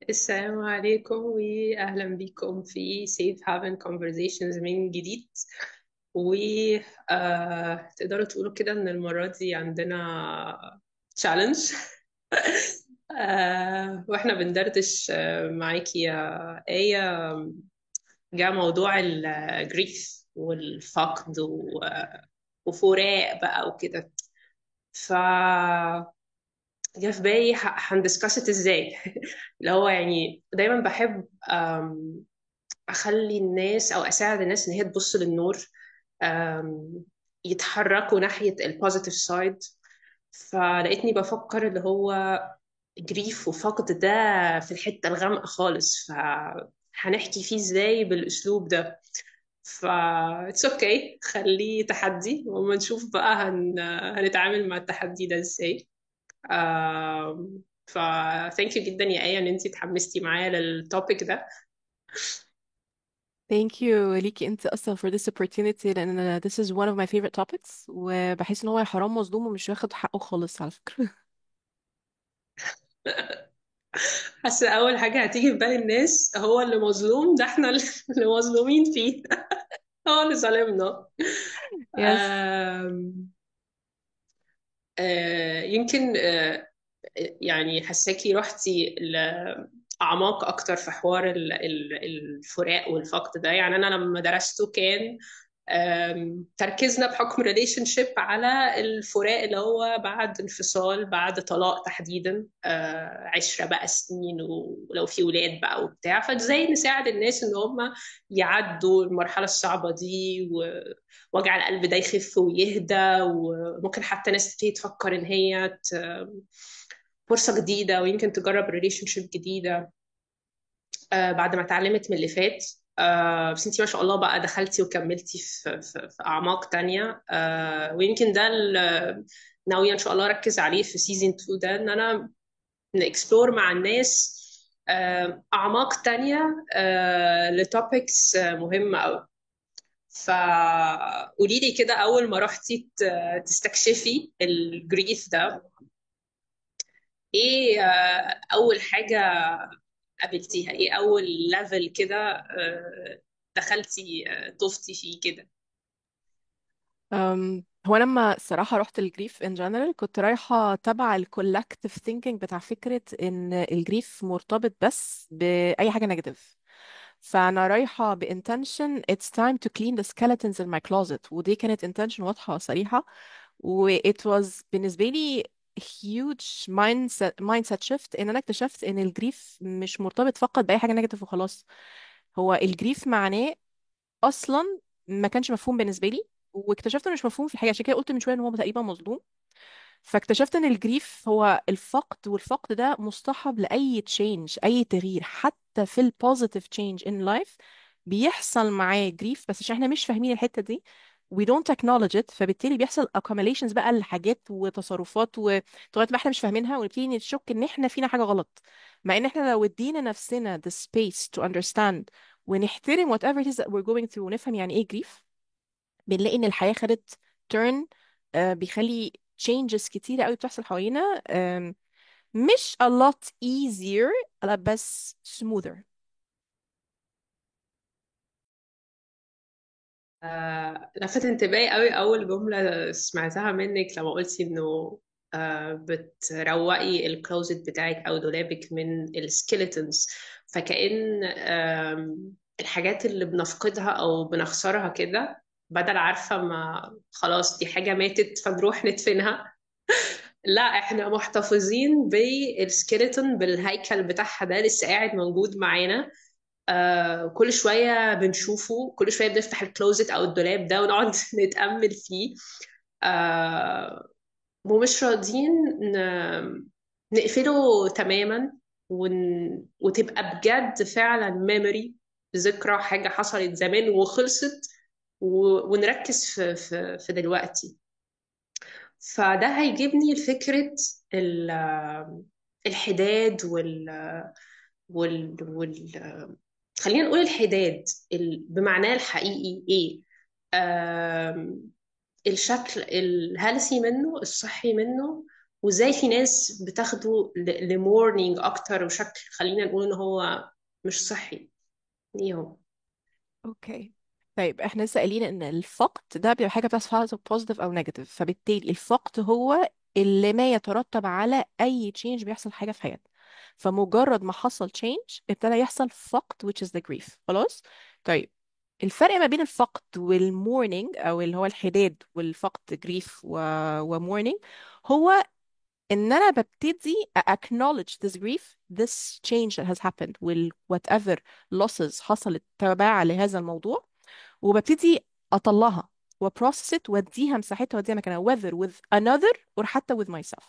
السلام عليكم وأهلا بكم في Safe Haven Conversations من جديد. و تقدروا تقولوا كده إن المرة دي عندنا challenge. وإحنا بندردش معاكي يا آية. جاء موضوع الجريف والفقد وفراق بقى وكده. ف جه في بالي هندسكست ازاي. اللي هو يعني دايما بحب اخلي الناس او اساعد الناس ان هي تبص للنور، أم، يتحركوا ناحية البوزيتيف سايد. فلقيتني بفكر اللي هو جريف وفقد ده في الحتة الغامقة خالص، فهنحكي فيه ازاي بالاسلوب ده. ف اتس اوكي، خليه تحدي وما نشوف بقى هنتعامل مع التحدي ده ازاي. ف ثانك يو جدا يا آية ان انتي اتحمستي معايا للتوبيك ده. Thank you ليكي انت اصلا for this opportunity لان this is one of my favorite topics وبحس ان هو حرام مظلوم ومش واخد حقه خالص على فكرة. حاسة اول حاجة هتيجي في بال الناس هو اللي مظلوم، ده احنا اللي مظلومين فيه. هو اللي ظالمنا. Yes. آم، يمكن يعني حساكي رحتي لأعماق أكتر في حوار الفراق والفقد ده. يعني أنا لما درسته كان تركيزنا بحكم ريليشن شيب على الفراق اللي هو بعد انفصال، بعد طلاق تحديدا، عشرة بقى سنين ولو في ولاد بقى وبتاع، فازاي نساعد الناس ان هم يعدوا المرحلة الصعبة دي، ووجع القلب ده يخف ويهدى. وممكن حتى ناس تبتدي تفكر ان هي فرصة جديدة ويمكن تجرب ريليشن شيب جديدة بعد ما اتعلمت من اللي فات. بس انتي ما شاء الله بقى دخلتي وكملتي في أعماق تانية. ويمكن ده ناوية إن شاء الله أركز عليه في سيزون 2 ده، إن أنا نكسبلور مع الناس أعماق تانية لتوبكس مهمة أوي. فقولي لي كده، أول ما رحتي تستكشفي الجريف ده، إيه أول حاجة قابلتيها؟ ايه اول ليفل كده دخلتي طفتي فيه كده؟ هو أنا لما الصراحة رحت الجريف in general كنت رايحة تبع ال collective thinking بتاع فكرة ان الجريف مرتبط بس بأي حاجة نيجاتيف. فأنا رايحة بintention it's time to clean the skeletons in my closet ودي كانت intention واضحة صريحة. و it was بالنسبة لي huge mindset shift ان انا اكتشفت ان الجريف مش مرتبط فقط باي حاجه نيجاتيف وخلاص. هو الجريف معناه اصلا ما كانش مفهوم بالنسبه لي، واكتشفت انه مش مفهوم في الحقيقه، عشان كده قلت من شويه ان هو تقريبا مظلوم. فاكتشفت ان الجريف هو الفقد، والفقد ده مصطحب لاي تشينج، اي تغيير، حتى في البوزيتيف تشينج ان لايف بيحصل معاه جريف، بس عشان احنا مش فاهمين الحته دي we don't acknowledge it، فبالتالي بيحصل accumulations بقى لحاجات وتصرفات لغايه ما احنا مش فاهمينها ونبتدي نشك ان احنا فينا حاجه غلط. مع ان احنا لو ادينا نفسنا the space to understand ونحترم whatever it is that we're going through ونفهم يعني ايه جريف، بنلاقي ان الحياه خدت turn. بيخلي changes كتيرة قوي بتحصل حوالينا. مش a lot easier، لا بس smoother. لفت انتباهي قوي اول جملة سمعتها منك لما قلتي انه بتروقي الكلوزت بتاعك او دولابك من السكيلتونز. فكأن الحاجات اللي بنفقدها او بنخسرها كده، بدل عارفة ما خلاص دي حاجة ماتت فنروح ندفنها، لا احنا محتفظين بالسكيلتون، بالهيكل بتاعها ده لسه قاعد موجود معانا. كل شوية بنشوفه، كل شوية بنفتح الكلوزت أو الدولاب ده ونقعد نتأمل فيه. آه ومش راضيين نقفله تماما، وتبقى بجد فعلا ميموري، ذكرى حاجة حصلت زمان وخلصت، ونركز في دلوقتي. فده هيجيبني لفكرة الحداد وال خلينا نقول الحداد بمعناه الحقيقي ايه. آم، الشكل الهلسي منه، الصحي منه، وازاي في ناس بتاخده لمورنينج اكتر وشكل خلينا نقول ان هو مش صحي ليهم. اوكي. طيب احنا لسه قايلين ان الفقد ده بيبقى حاجه بتحصل سواء بوزيتيف او نيجاتيف، فبالتالي الفقد هو اللي ما يترتب على اي تشينج بيحصل حاجه في حياتنا. فمجرد ما حصل تشينج ابتدى يحصل فقد which is the grief. خلاص. طيب الفرق ما بين الفقد والمورنينج او اللي هو الحداد والفقد grief ومورنينج هو ان انا ببتدي acknowledge this grief, this change that has happened, whatever losses حصلت تبع لهذا الموضوع، وببتدي اطلعها وبروسس ات واديها مساحتها واديها مكانها whether with another or حتى with myself.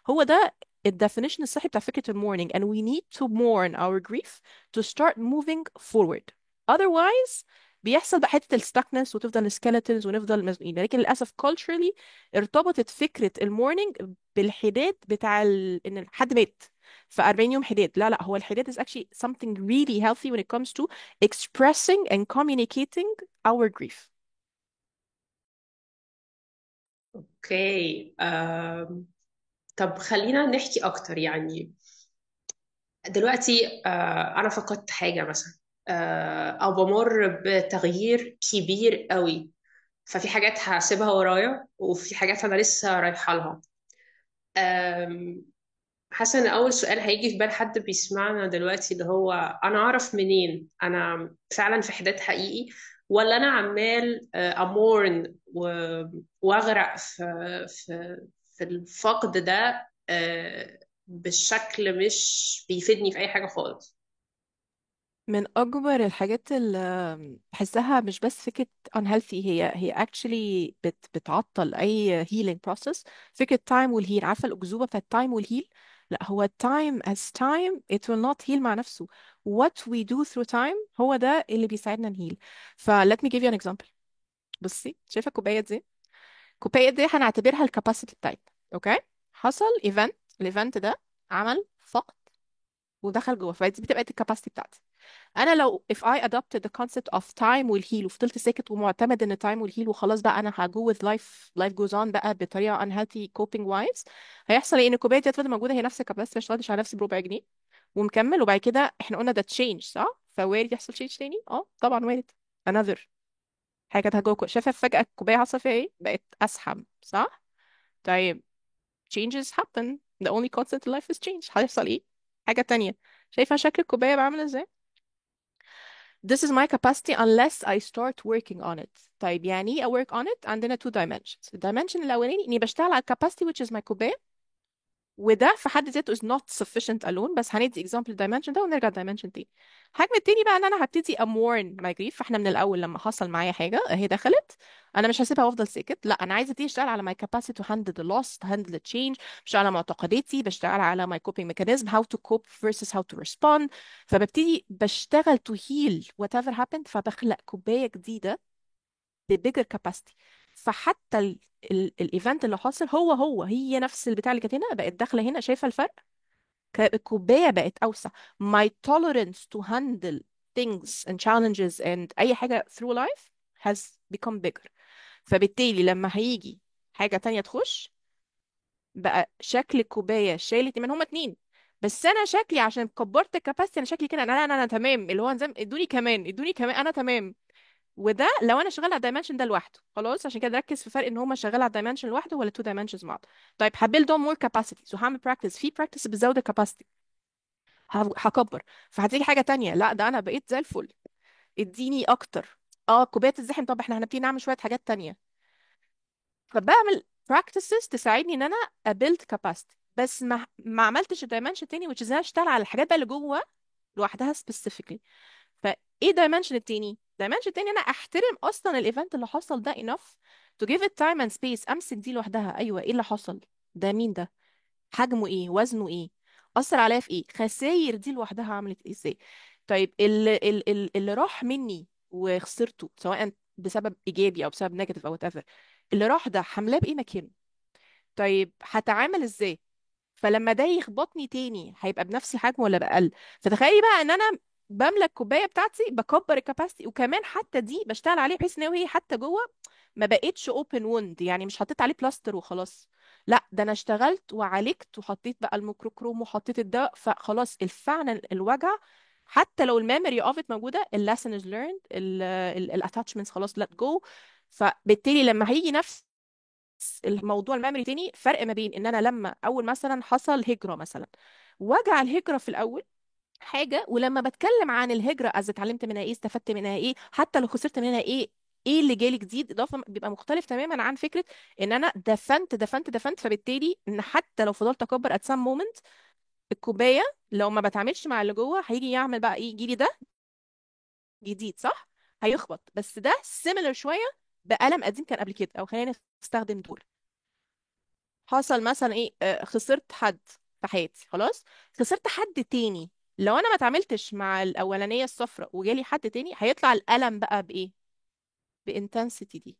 هو ده الديفينيشن الصحي بتاع فكرة المورنينج. and we need to mourn our grief to start moving forward. otherwise بيحصل بقى حتة الستكنس وتفضل skeletons ونفضل مزنوقين. لكن للأسف culturally ارتبطت فكرة المورنينج بالحداد بتاع إن حد مات في 40 يوم حداد. لا لا، هو الحداد is actually something really healthy when it comes to expressing and communicating our grief. اوكي. طب خلينا نحكي اكتر يعني. دلوقتي انا فقدت حاجة مثلا، او بمر بتغيير كبير قوي، ففي حاجات هسيبها ورايا وفي حاجات انا لسه رايحة لها. آم، حاسة ان اول سؤال هيجي في بال حد بيسمعنا دلوقتي اللي هو انا اعرف منين انا فعلا في حداد حقيقي، ولا انا عمال امورن واغرق في الفقد ده بالشكل مش بيفيدني في اي حاجة خالص. من أكبر الحاجات اللي بحسها مش بس فكرة unhealthy، هي actually بتعطل أي healing process. فكرة time will heal. عارفة الأكذوبة بتاعت time will heal؟ لا، هو time as time it will not heal مع نفسه. what we do through time هو ده اللي بيساعدنا نهيل. ف let me give you an example. بصي، شايفة الكوباية دي؟ الكوباية دي هنعتبرها الكاباسيتي بتاعتنا. اوكي. حصل ايفنت، الايفنت ده عمل فقد ودخل جوه، فدي بتبقى الكاباسيتي بتاعتي. انا لو if I adopted the concept of time will heal وفضلت ساكت ومعتمد ان time will heal وخلاص بقى انا هجو with life goes on بقى بطريقه unhealthy coping wise، هيحصل ايه؟ ان الكوبايه دي هتفضل موجوده هي نفس الكاباسيتي، ما اشتغلتش على نفسي بربع جنيه ومكمل. وبعد كده احنا قلنا ده تشينج صح؟ فوارد يحصل تشينج تاني. اه طبعا وارد. another حاجه كانت جوه شايفه فجاه الكوبايه حصل فيها ايه؟ بقت اسحم صح؟ طيب changes happen. the only constant in life is change. هيحصل ايه؟ حاجه تانية. شايفه شكل الكوبايه بعمل ازاي؟ This is my capacity unless I start working on it. طيب يعني ايه I work on it؟ عندنا two dimensions. الدايمنشن الأولاني إني بشتغل على capacity which is my كوباية، وده في حد ذاته is not sufficient alone. بس هندي example dimension ده ونرجع dimension تاني. الحجم التاني بقى ان انا هبتدي امورن my grief. فاحنا من الاول لما حصل معايا حاجه اهي دخلت، انا مش هسيبها وافضل ساكت. لا، انا عايزه ابتدي اشتغل على my capacity to handle the loss, to handle the change. بشتغل على معتقداتي، بشتغل على my coping mechanism, how to cope versus how to respond. فببتدي بشتغل to heal whatever happened. فبخلق كوبايه جديده ببيجر كاباسيتي. فحتى الايفنت اللي حاصل هي نفس البتاع اللي كانت هنا بقت داخله هنا. شايفه الفرق؟ الكوباية بقت أوسع. my tolerance to handle things and challenges and أي حاجة through life has become bigger. فبالتالي لما هيجي حاجة تانية تخش بقى شكل الكوباية شايل اتنين، هما اتنين بس أنا شكلي عشان كبرت الكباستي أنا شكلي كده أنا تمام، اللي هو نظام ادوني كمان ادوني كمان أنا تمام. وده لو أنا شغال على الدايمنشن ده لوحده خلاص. عشان كده ركز في فرق إن هما شغال على الدايمنشن لوحده ولا two dimensions مع بعض. طيب هبيلد on more capacity so هعمل practice في practice بتزود الكاباسيتي هكبر. فهتيجي حاجة تانية، لا ده انا بقيت زي الفل اديني اكتر. اه كوباية الزحم، طب احنا هنبتدي نعمل شوية حاجات تانية. فبعمل practices تساعدني ان انا ابيلد capacity. بس ما عملتش الدايمنشن التاني which is ان انا اشتغل على الحاجات بقى اللي جوه لوحدها specifically. فايه الدايمنشن التاني؟ الدايمنشن التاني انا احترم اصلا الايفنت اللي حصل ده enough to give it time and space. امسك دي لوحدها، ايوه ايه اللي حصل؟ ده مين ده؟ حجمه ايه؟ وزنه ايه؟ اثر عليا في ايه؟ خسائر دي لوحدها عملت ايه ازاي؟ طيب اللي راح مني وخسرته سواء بسبب ايجابي او بسبب نيجاتيف او whatever، اللي راح ده حملاه بايه مكانه؟ طيب هتعامل ازاي؟ فلما ده يخبطني تاني هيبقى بنفس حجمه ولا بأقل؟ فتخيلي بقى ان انا بملك الكوبايه بتاعتي بكبر الكاباسيتي، وكمان حتى دي بشتغل عليه بحيث ان هي حتى جوه ما بقتش اوبن ووند، يعني مش حطيت عليه بلاستر وخلاص. لا ده انا اشتغلت وعالجت وحطيت بقى الميكروكروم وحطيت الدواء، فخلاص فعلا الوجع حتى لو الميموري اوف ات موجوده، اللسن از ليرند، الاتاتشمنتس خلاص let جو. فبالتالي لما هيجي نفس الموضوع الميموري تاني، فرق ما بين ان انا لما اول مثلا حصل هجرة مثلا، وجع الهجرة في الاول حاجة، ولما بتكلم عن الهجرة از اتعلمت منها ايه، استفدت منها ايه، حتى لو خسرت منها ايه، ايه اللي جالي جديد اضافه، بيبقى مختلف تماما عن فكره ان انا دفنت. فبالتالي ان حتى لو فضلت اكبر at some moment الكوبايه، لو ما بتعاملش مع اللي جوه هيجي يعمل بقى ايه، يجي لي ده جديد صح، هيخبط، بس ده similar شويه بألم قديم كان قبل كده. او خلينا نستخدم دول، حصل مثلا ايه، خسرت حد في حياتي خلاص، خسرت حد تاني، لو انا ما اتعاملتش مع الاولانيه الصفراء وجالي حد تاني هيطلع الالم بقى بايه، بانتنسيتي دي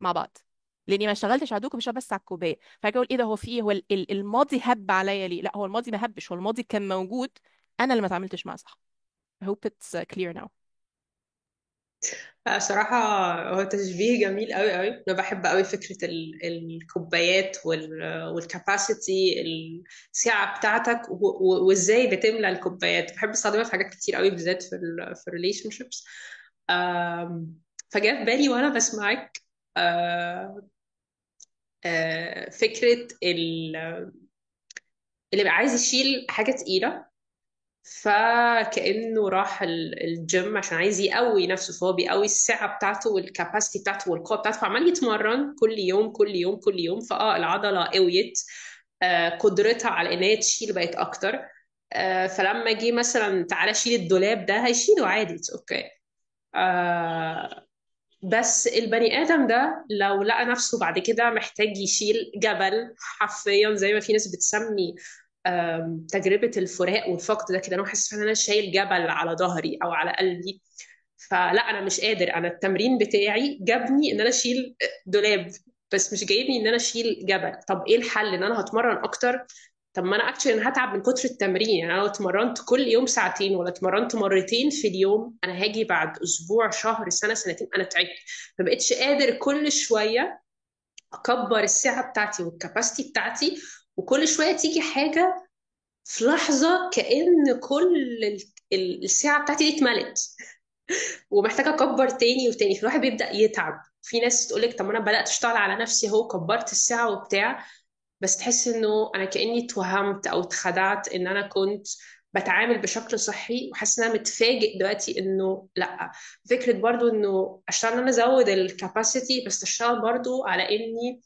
مع بعض، لاني ما اشتغلتش على دوك، مش بس على الكوبايه. فاجي اقول ايه ده، هو في ايه، هو الماضي هب عليا ليه؟ لا هو الماضي ما هبش، هو الماضي كان موجود، انا اللي ما اتعاملتش معاه صح. I hope it's clear now. صراحة هو تشبيه جميل قوي قوي. أنا بحب قوي فكرة الكوبايات والكاباسيتي، السعة بتاعتك وإزاي بتملى الكوبايات. بحب استخدمها في حاجات كتير قوي، بالذات في الريليشن شيبس. فجاء في بالي وأنا بسمعك آه، فكرة اللي بقى عايز يشيل حاجة تقيلة، فكأنه راح الجيم عشان عايز يقوي نفسه، فهو بيقوي السعة بتاعته والكاباسيتي بتاعته والقوة بتاعته، فعمال يتمرن كل يوم كل يوم كل يوم، العضلة قويت، قدرتها على ان هي تشيل بقت اكتر. فلما جه مثلا تعالى شيل الدولاب ده، هيشيله عادي اوكي. آه، بس البني آدم ده لو لقى نفسه بعد كده محتاج يشيل جبل حرفيا، زي ما في ناس بتسمي تجربة الفراق والفقد ده كده، أنا حاسس إن أنا شايل جبل على ظهري أو على قلبي، فلا أنا مش قادر. أنا التمرين بتاعي جابني إن أنا أشيل دولاب، بس مش جايبني إن أنا أشيل جبل. طب إيه الحل؟ إن أنا هتمرن أكتر؟ طب ما انا اكشلي انا هتعب من كتر التمرين. يعني انا لو اتمرنت كل يوم ساعتين ولا اتمرنت مرتين في اليوم، انا هاجي بعد اسبوع شهر سنه سنتين انا تعبت، ما بقتش قادر كل شويه اكبر السعه بتاعتي والكباستي بتاعتي، وكل شويه تيجي حاجه في لحظه كأن كل السعه بتاعتي دي اتملت ومحتاجه اكبر تاني وتاني، فالواحد بيبدأ يتعب. في ناس تقول لك طب ما انا بدأت اشتغل على نفسي اهو، كبرت السعه وبتاع، بس تحس انه انا كاني اتوهمت او اتخدعت ان انا كنت بتعامل بشكل صحي، وحاسه ان انا متفاجئ دلوقتي انه لا. فكره برضو انه اشتغل ان انا ازود الكاباسيتي، بس اشتغل برضو على اني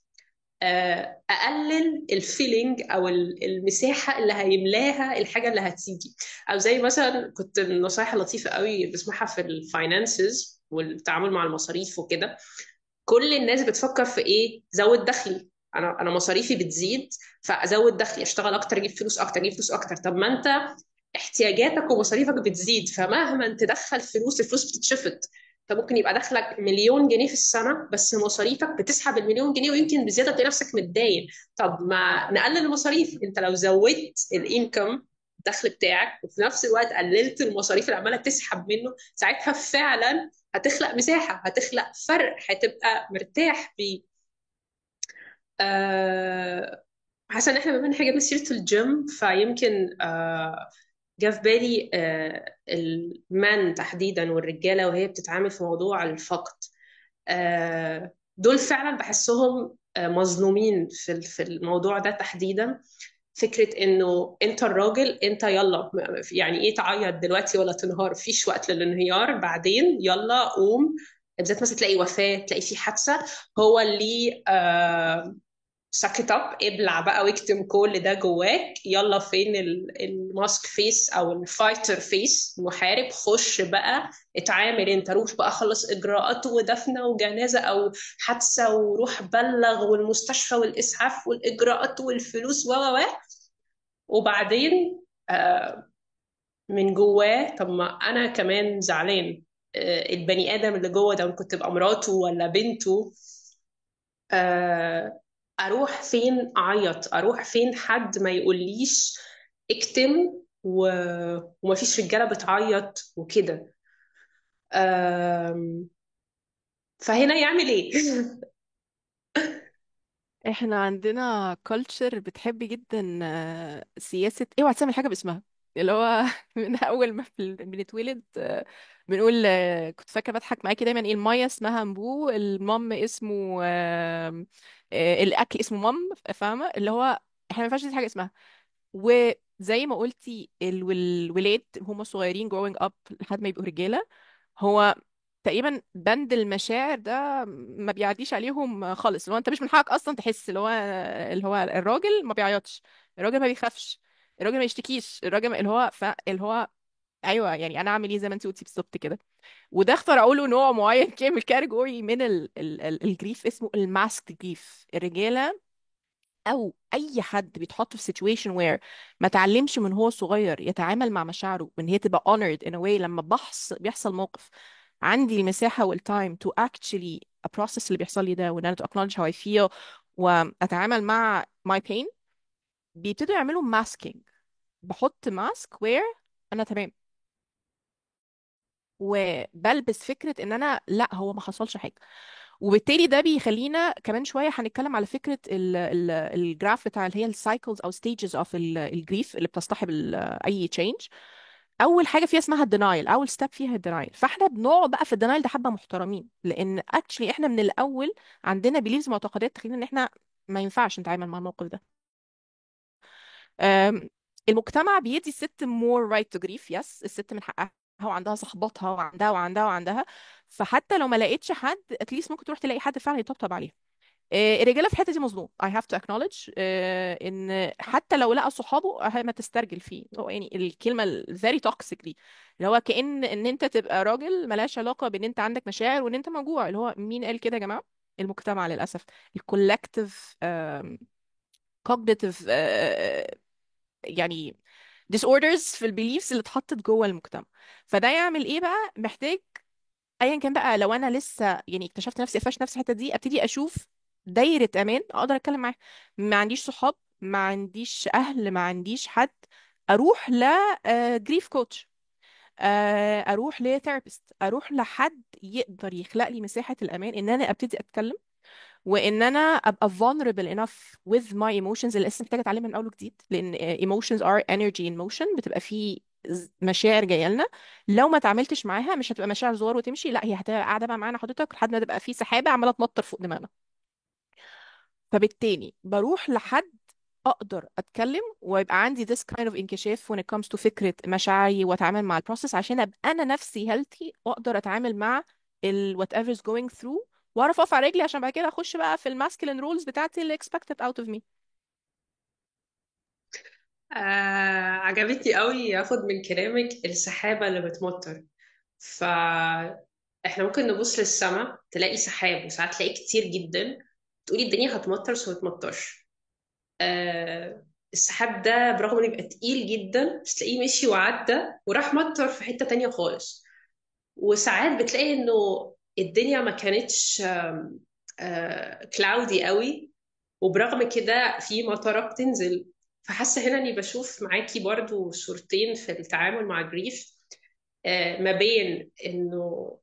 اقلل الفيلينج او المساحه اللي هيملاها الحاجه اللي هتيجي. او زي مثلا كنت النصايح اللطيفه قوي بسمعها في الفاينانسز والتعامل مع المصاريف وكده، كل الناس بتفكر في ايه؟ زود دخلي. انا مصاريفي بتزيد، فازود دخلي، اشتغل اكتر، اجيب فلوس اكتر، اجيب فلوس اكتر. طب ما انت احتياجاتك ومصاريفك بتزيد، فمهما انت تدخل فلوس الفلوس بتتشفط. انت ممكن يبقى دخلك مليون جنيه في السنه، بس مصاريفك بتسحب المليون جنيه ويمكن بزياده، تلاقي نفسك متداين. طب ما نقلل المصاريف. انت لو زودت الانكم، الدخل بتاعك، وفي نفس الوقت قللت المصاريف اللي عماله تسحب منه، ساعتها فعلا هتخلق مساحة، هتخلق فرق، هتبقى مرتاح بيه. آه حاسة ان احنا بما ان احنا جبنا سيرة الجيم، فيمكن جه في بالي المان تحديدا والرجالة وهي بتتعامل في موضوع الفقد. دول فعلا بحسهم مظلومين في الموضوع ده تحديدا. فكرة انه انت الراجل، انت يلا، يعني ايه تعيط دلوقتي ولا تنهار؟ فيش وقت للانهيار، بعدين يلا قوم. بالذات مثلا تلاقي وفاة، تلاقي في حادثة، هو اللي ساك اب، ابلع بقى واكتم كل ده جواك. يلا فين الماسك فيس او الفايتر فيس، المحارب؟ خش بقى اتعامل انت، روح بقى خلص اجراءات ودفنه وجنازه او حادثه، وروح بلغ والمستشفى والاسعاف والاجراءات والفلوس و وبعدين من جواه طب ما انا كمان زعلان. البني ادم اللي جوه ده ممكن تبقى مراته ولا بنته. اروح فين اعيط؟ اروح فين حد ما يقوليش اكتم ومفيش رجاله بتعيط وكده؟ فهنا يعمل ايه؟ احنا عندنا culture بتحب جدا سياسة اوعى تعمل حاجة باسمها، اللي هو من اول ما بنتولد بنقول كنت فاكرة بضحك معاكي دايما ايه، المية اسمها مبو، المام اسمه الاكل اسمه مام، فاهمة اللي هو احنا ما ينفعش ندي حاجة اسمها. وزي ما قلتي الولاد هم صغيرين growing up لحد ما يبقوا رجالة، هو تقريبا بند المشاعر ده ما بيعديش عليهم خالص. اللي هو انت مش من حقك اصلا تحس، اللي هو الراجل ما بيعيطش، الراجل ما بيخافش، الراجل ما يشتكيش، الراجل اللي هو ايوه يعني انا اعمل ايه زي ما انت قلتي بالظبط كده. وده اختار اقوله نوع معين كامل كاتيجوري من الجريف اسمه الماسك جريف. الرجاله او اي حد بيتحط في situation where ما تعلمش من هو صغير يتعامل مع مشاعره وان هي تبقى honored in a way، لما بيحصل موقف عندي المساحة والتايم to actually process اللي بيحصل لي ده، وان انا to acknowledge how I feel واتعامل مع my pain، بيبتدوا يعملوا masking. بحط ماسك where انا تمام، وبلبس فكرة ان انا لا هو ما حصلش حاجة. وبالتالي ده بيخلينا كمان شوية هنتكلم على فكرة الجراف بتاع اللي هي السايكلز او stages of الجريف اللي بتصطحب اي change. اول حاجة فيها اسمها الدينايل، اول ستيب فيها الدينايل. فاحنا بنقعد بقى في الدينايل ده حبة محترمين، لان اكشلي احنا من الاول عندنا بيليفز معتقدات تخلينا ان احنا ما ينفعش نتعامل مع الموقف ده. أم، المجتمع بيدي الست more right to grief. yes الست من حقها وعندها صحباتها وعندها. فحتى لو ما لقيتش حد اتليست ممكن تروح تلاقي حد فعلا يطبطب عليها. الرجاله في الحته دي مظلوم. I have to acknowledge ان حتى لو لقى صحابه ما تسترجل فيه. هو يعني الكلمه very toxic دي، اللي هو كأن ان انت تبقى راجل ملهاش علاقه بان انت عندك مشاعر وان انت موجوع. اللي هو مين قال كده يا جماعه؟ المجتمع للاسف. الكولكتيف cognitive يعني disorders في البيليفز اللي اتحطت جوه المجتمع. فده يعمل ايه بقى؟ محتاج ايا كان بقى، لو انا لسه يعني اكتشفت نفسي قفشت نفسي الحته دي، ابتدي اشوف دايره امان اقدر اتكلم معاها. ما عنديش صحاب، ما عنديش اهل، ما عنديش حد، اروح ل جريف كوتش، اروح لثيرابيست، اروح لحد يقدر يخلق لي مساحه الامان ان انا ابتدي اتكلم، وان انا ابقى vulnerable enough with my emotions اللي لسه محتاجه اتعلمها من اول وجديد. لان emotions are energy in motion، بتبقى في مشاعر جايه لنا، لو ما تعاملتش معاها مش هتبقى مشاعر صغيره وتمشي، لا هي هتبقى قاعده بقى معانا حضرتك لحد ما تبقى في سحابه عماله تمطر فوق دماغنا. فبالتالي بروح لحد اقدر اتكلم ويبقى عندي this kind of انكشاف when it comes to فكره مشاعري واتعامل مع البروسيس، عشان ابقى انا نفسي healthy واقدر اتعامل مع ال whatever is going through، واعرف اقف على رجلي عشان بعد كده اخش بقى في الماسكلين رولز بتاعتي اللي expected out of me. عجبتني قوي اخد من كلامك السحابة اللي بتمطر. فاحنا ممكن نبص للسماء تلاقي سحاب، وساعات تلاقي كتير جدا، تقولي الدنيا هتمطر بس ما تمطرش. السحاب ده برغم انه يبقى تقيل جدا بس تلاقيه مشي وعدى وراح مطر في حتة تانية خالص. وساعات بتلاقي انه الدنيا ما كانتش كلاودي قوي، وبرغم كده في مطرة بتنزل. فحاسة هنا اني بشوف معاكي برضو صورتين في التعامل مع الجريف. ما بين انه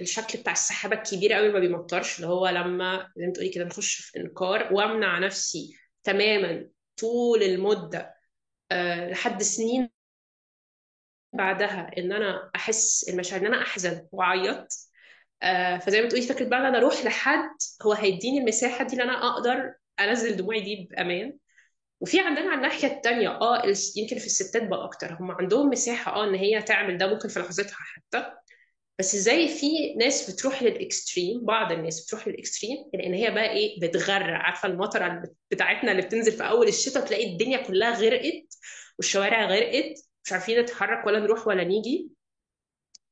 الشكل بتاع السحابة الكبيرة قوي ما بيمطرش، اللي هو لما زي ما تقولي كده نخش في انكار وامنع نفسي تماما طول المدة لحد سنين بعدها ان انا احس المشاعر، ان انا احزن واعيط. فزي ما تقولي فكره بقى ان انا اروح لحد هو هيديني المساحه دي ان انا اقدر انزل دموعي دي بامان. وفي عندنا على الناحيه التانيه يمكن في الستات بقى اكتر هم عندهم مساحه ان هي تعمل ده ممكن في لحظتها حتى. بس زي في ناس بتروح للاكستريم، بعض الناس بتروح للاكستريم لان هي بقى ايه بتغرق. عارفه المطره بتاعتنا اللي بتنزل في اول الشتاء تلاقي الدنيا كلها غرقت والشوارع غرقت، مش عارفين نتحرك ولا نروح ولا نيجي.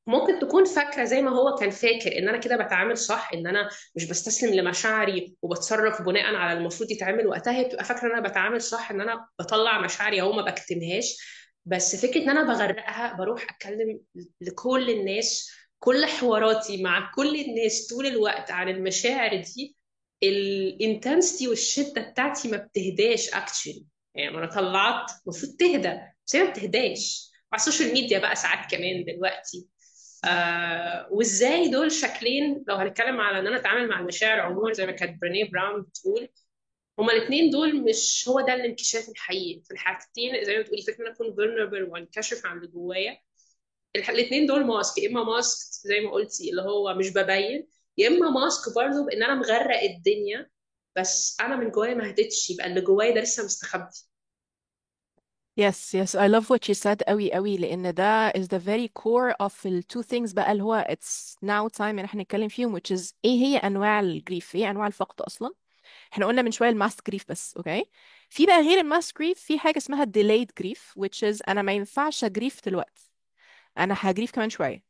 ممكن تكون فاكره زي ما هو كان فاكر ان انا كده بتعامل صح، ان انا مش بستسلم لمشاعري وبتصرف بناء على المفروض يتعمل وقتها. هي بتبقى فاكره ان انا بتعامل صح، ان انا بطلع مشاعري او ما بكتمهاش. بس فكره ان انا بغرقها، بروح اتكلم لكل الناس، كل حواراتي مع كل الناس طول الوقت عن المشاعر دي، الانتنسيتي والشده بتاعتي ما بتهداش اكشلي. يعني ما انا طلعت المفروض تهدى بس هي ما بتهداش. على السوشيال ميديا بقى ساعات كمان دلوقتي. وازاي دول شكلين لو هنتكلم على ان انا اتعامل مع المشاعر عموما زي ما كانت برينيه براون بتقول. هما الاثنين دول مش هو ده الانكشاف الحقيقي في الحاجتين، زي ما بتقولي فكره ان انا اكون vulnerable وانكشف عن اللي جوايا. الاثنين دول ماسك، يا اما ماسك زي ما قلتي اللي هو مش ببين، يا اما ماسك برضه بان انا مغرق الدنيا بس انا من جوايا ما هديتش، يبقى اللي جوايا ده لسه مستخبي. Yes, yes, I love what you said قوي قوي، لأن ده is the very core of the two things بقى اللي هو it's now time ان احنا نتكلم فيهم، which is ايه هي أنواع الجريف، ايه أنواع الفقد أصلا. احنا قلنا من شوية الماس جريف بس، اوكي. في بقى غير الماس جريف في حاجة اسمها delayed grief which is أنا ما ينفعش أجريف دلوقتي، أنا هجريف كمان شوية.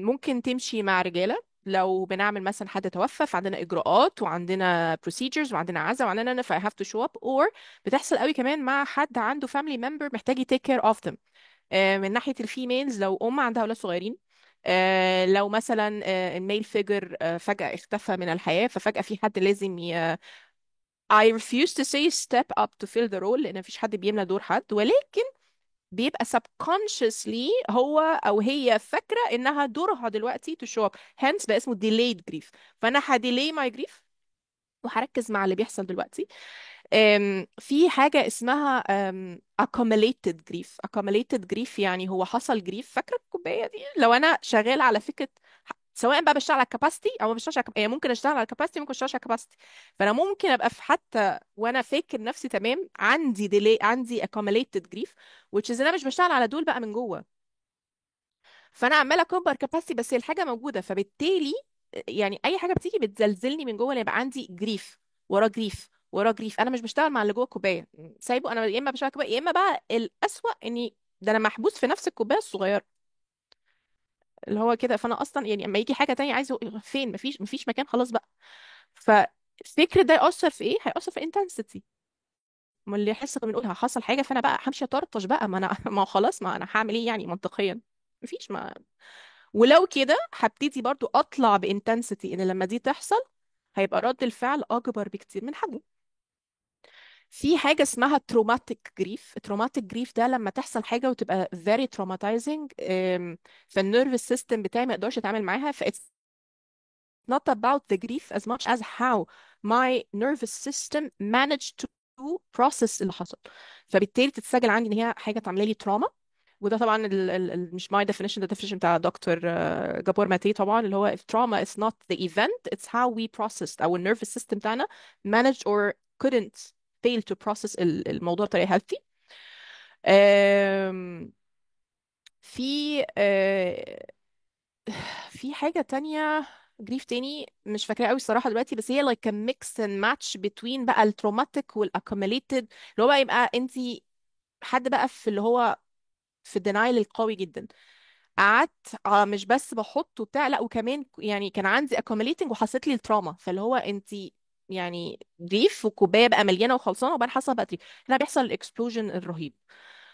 ممكن تمشي مع رجالة لو بنعمل مثلا حد توفى فعندنا إجراءات وعندنا procedures وعندنا عزا وعندنا ف I have to show up، or بتحصل قوي كمان مع حد عنده family member محتاج ي take care of them. من ناحية الفيميلز لو أم عندها أولاد صغيرين، لو مثلا الميل فيجر فجأة اختفى من الحياة، ففجأة في حد لازم I refuse to say step up to fill the role، لأن مفيش حد بيملى دور حد، ولكن بيبقى subconsciously هو او هي فاكره انها دورها دلوقتي to show up، hence بقى اسمه delayed grief. فانا هديلي my grief وهركز مع اللي بيحصل دلوقتي. في حاجة اسمها accumulated grief. accumulated grief يعني هو حصل grief، فاكرة الكوباية دي؟ لو أنا شغالة على فكرة سواء بقى بشتغل على الكاباسيتي او ما بشتغلش على يعني ممكن اشتغل على الكاباسيتي ممكن اشتغل على الكاباسيتي. فانا ممكن ابقى في حتى وانا فاكر نفسي تمام عندي ديلي، عندي accumulated grief which is انا مش بشتغل على دول بقى من جوه. فانا عماله اكبر كاباسيتي بس هي الحاجه موجوده، فبالتالي يعني اي حاجه بتيجي بتزلزلني من جوه، يبقى عندي جريف ورا جريف ورا جريف. انا مش بشتغل مع اللي جوه الكوبايه سايبه، انا يا اما بشتغل كوبايه يا اما بقى الاسوأ اني ده انا محبوس في نفس الكوبايه الصغيره اللي هو كده. فانا اصلا يعني اما يجي حاجه تانية عايزه فين، مفيش مكان خلاص بقى. فالفكر ده يأثر في ايه؟ هيأثر في الانتنسيتي. ما اللي حصل بنقولها حصل حاجه فانا بقى همشي اطرطش بقى، ما انا ما هو خلاص، ما انا هعمل ايه يعني منطقيا؟ مفيش ما. ولو كده هبتدي برضو اطلع بانتنسيتي ان لما دي تحصل هيبقى رد الفعل اكبر بكتير من حجمه. في حاجه اسمها تروماتيك جريف. التروماتيك جريف ده لما تحصل حاجه وتبقى very traumatizing، فالنيرفس سيستم بتاعي ما يقدرش يتعامل معاها، ف it's not about the grief as much as how my nervous system managed to process اللي حصل. فبالتالي تتسجل عندي ان هي حاجه تعمل لي تراما. وده طبعا مش my definition، ده definition بتاع دكتور جابور ماتي طبعا، اللي هو if trauma is not the event it's how we processed our nervous system بتاعنا managed or couldn't fail to process الموضوع بطريقة healthy. آم، في في حاجة تانية جريف تاني مش فاكراه قوي الصراحة دلوقتي، بس هي like a mix and match between بقى التروماتيك والاكوميليتد، اللي هو بقى يبقى انتي حد بقى في اللي هو في الدينايل القوي جدا. قعدت مش بس بحط وبتاع لا، وكمان يعني كان عندي accumulating وحصلت لي التراما، فاللي هو انت يعني ريف وكوبايه بقى مليانه وخلصانه وبعدين حصل بقى ريف، هنا بيحصل الاكسبلوجن الرهيب.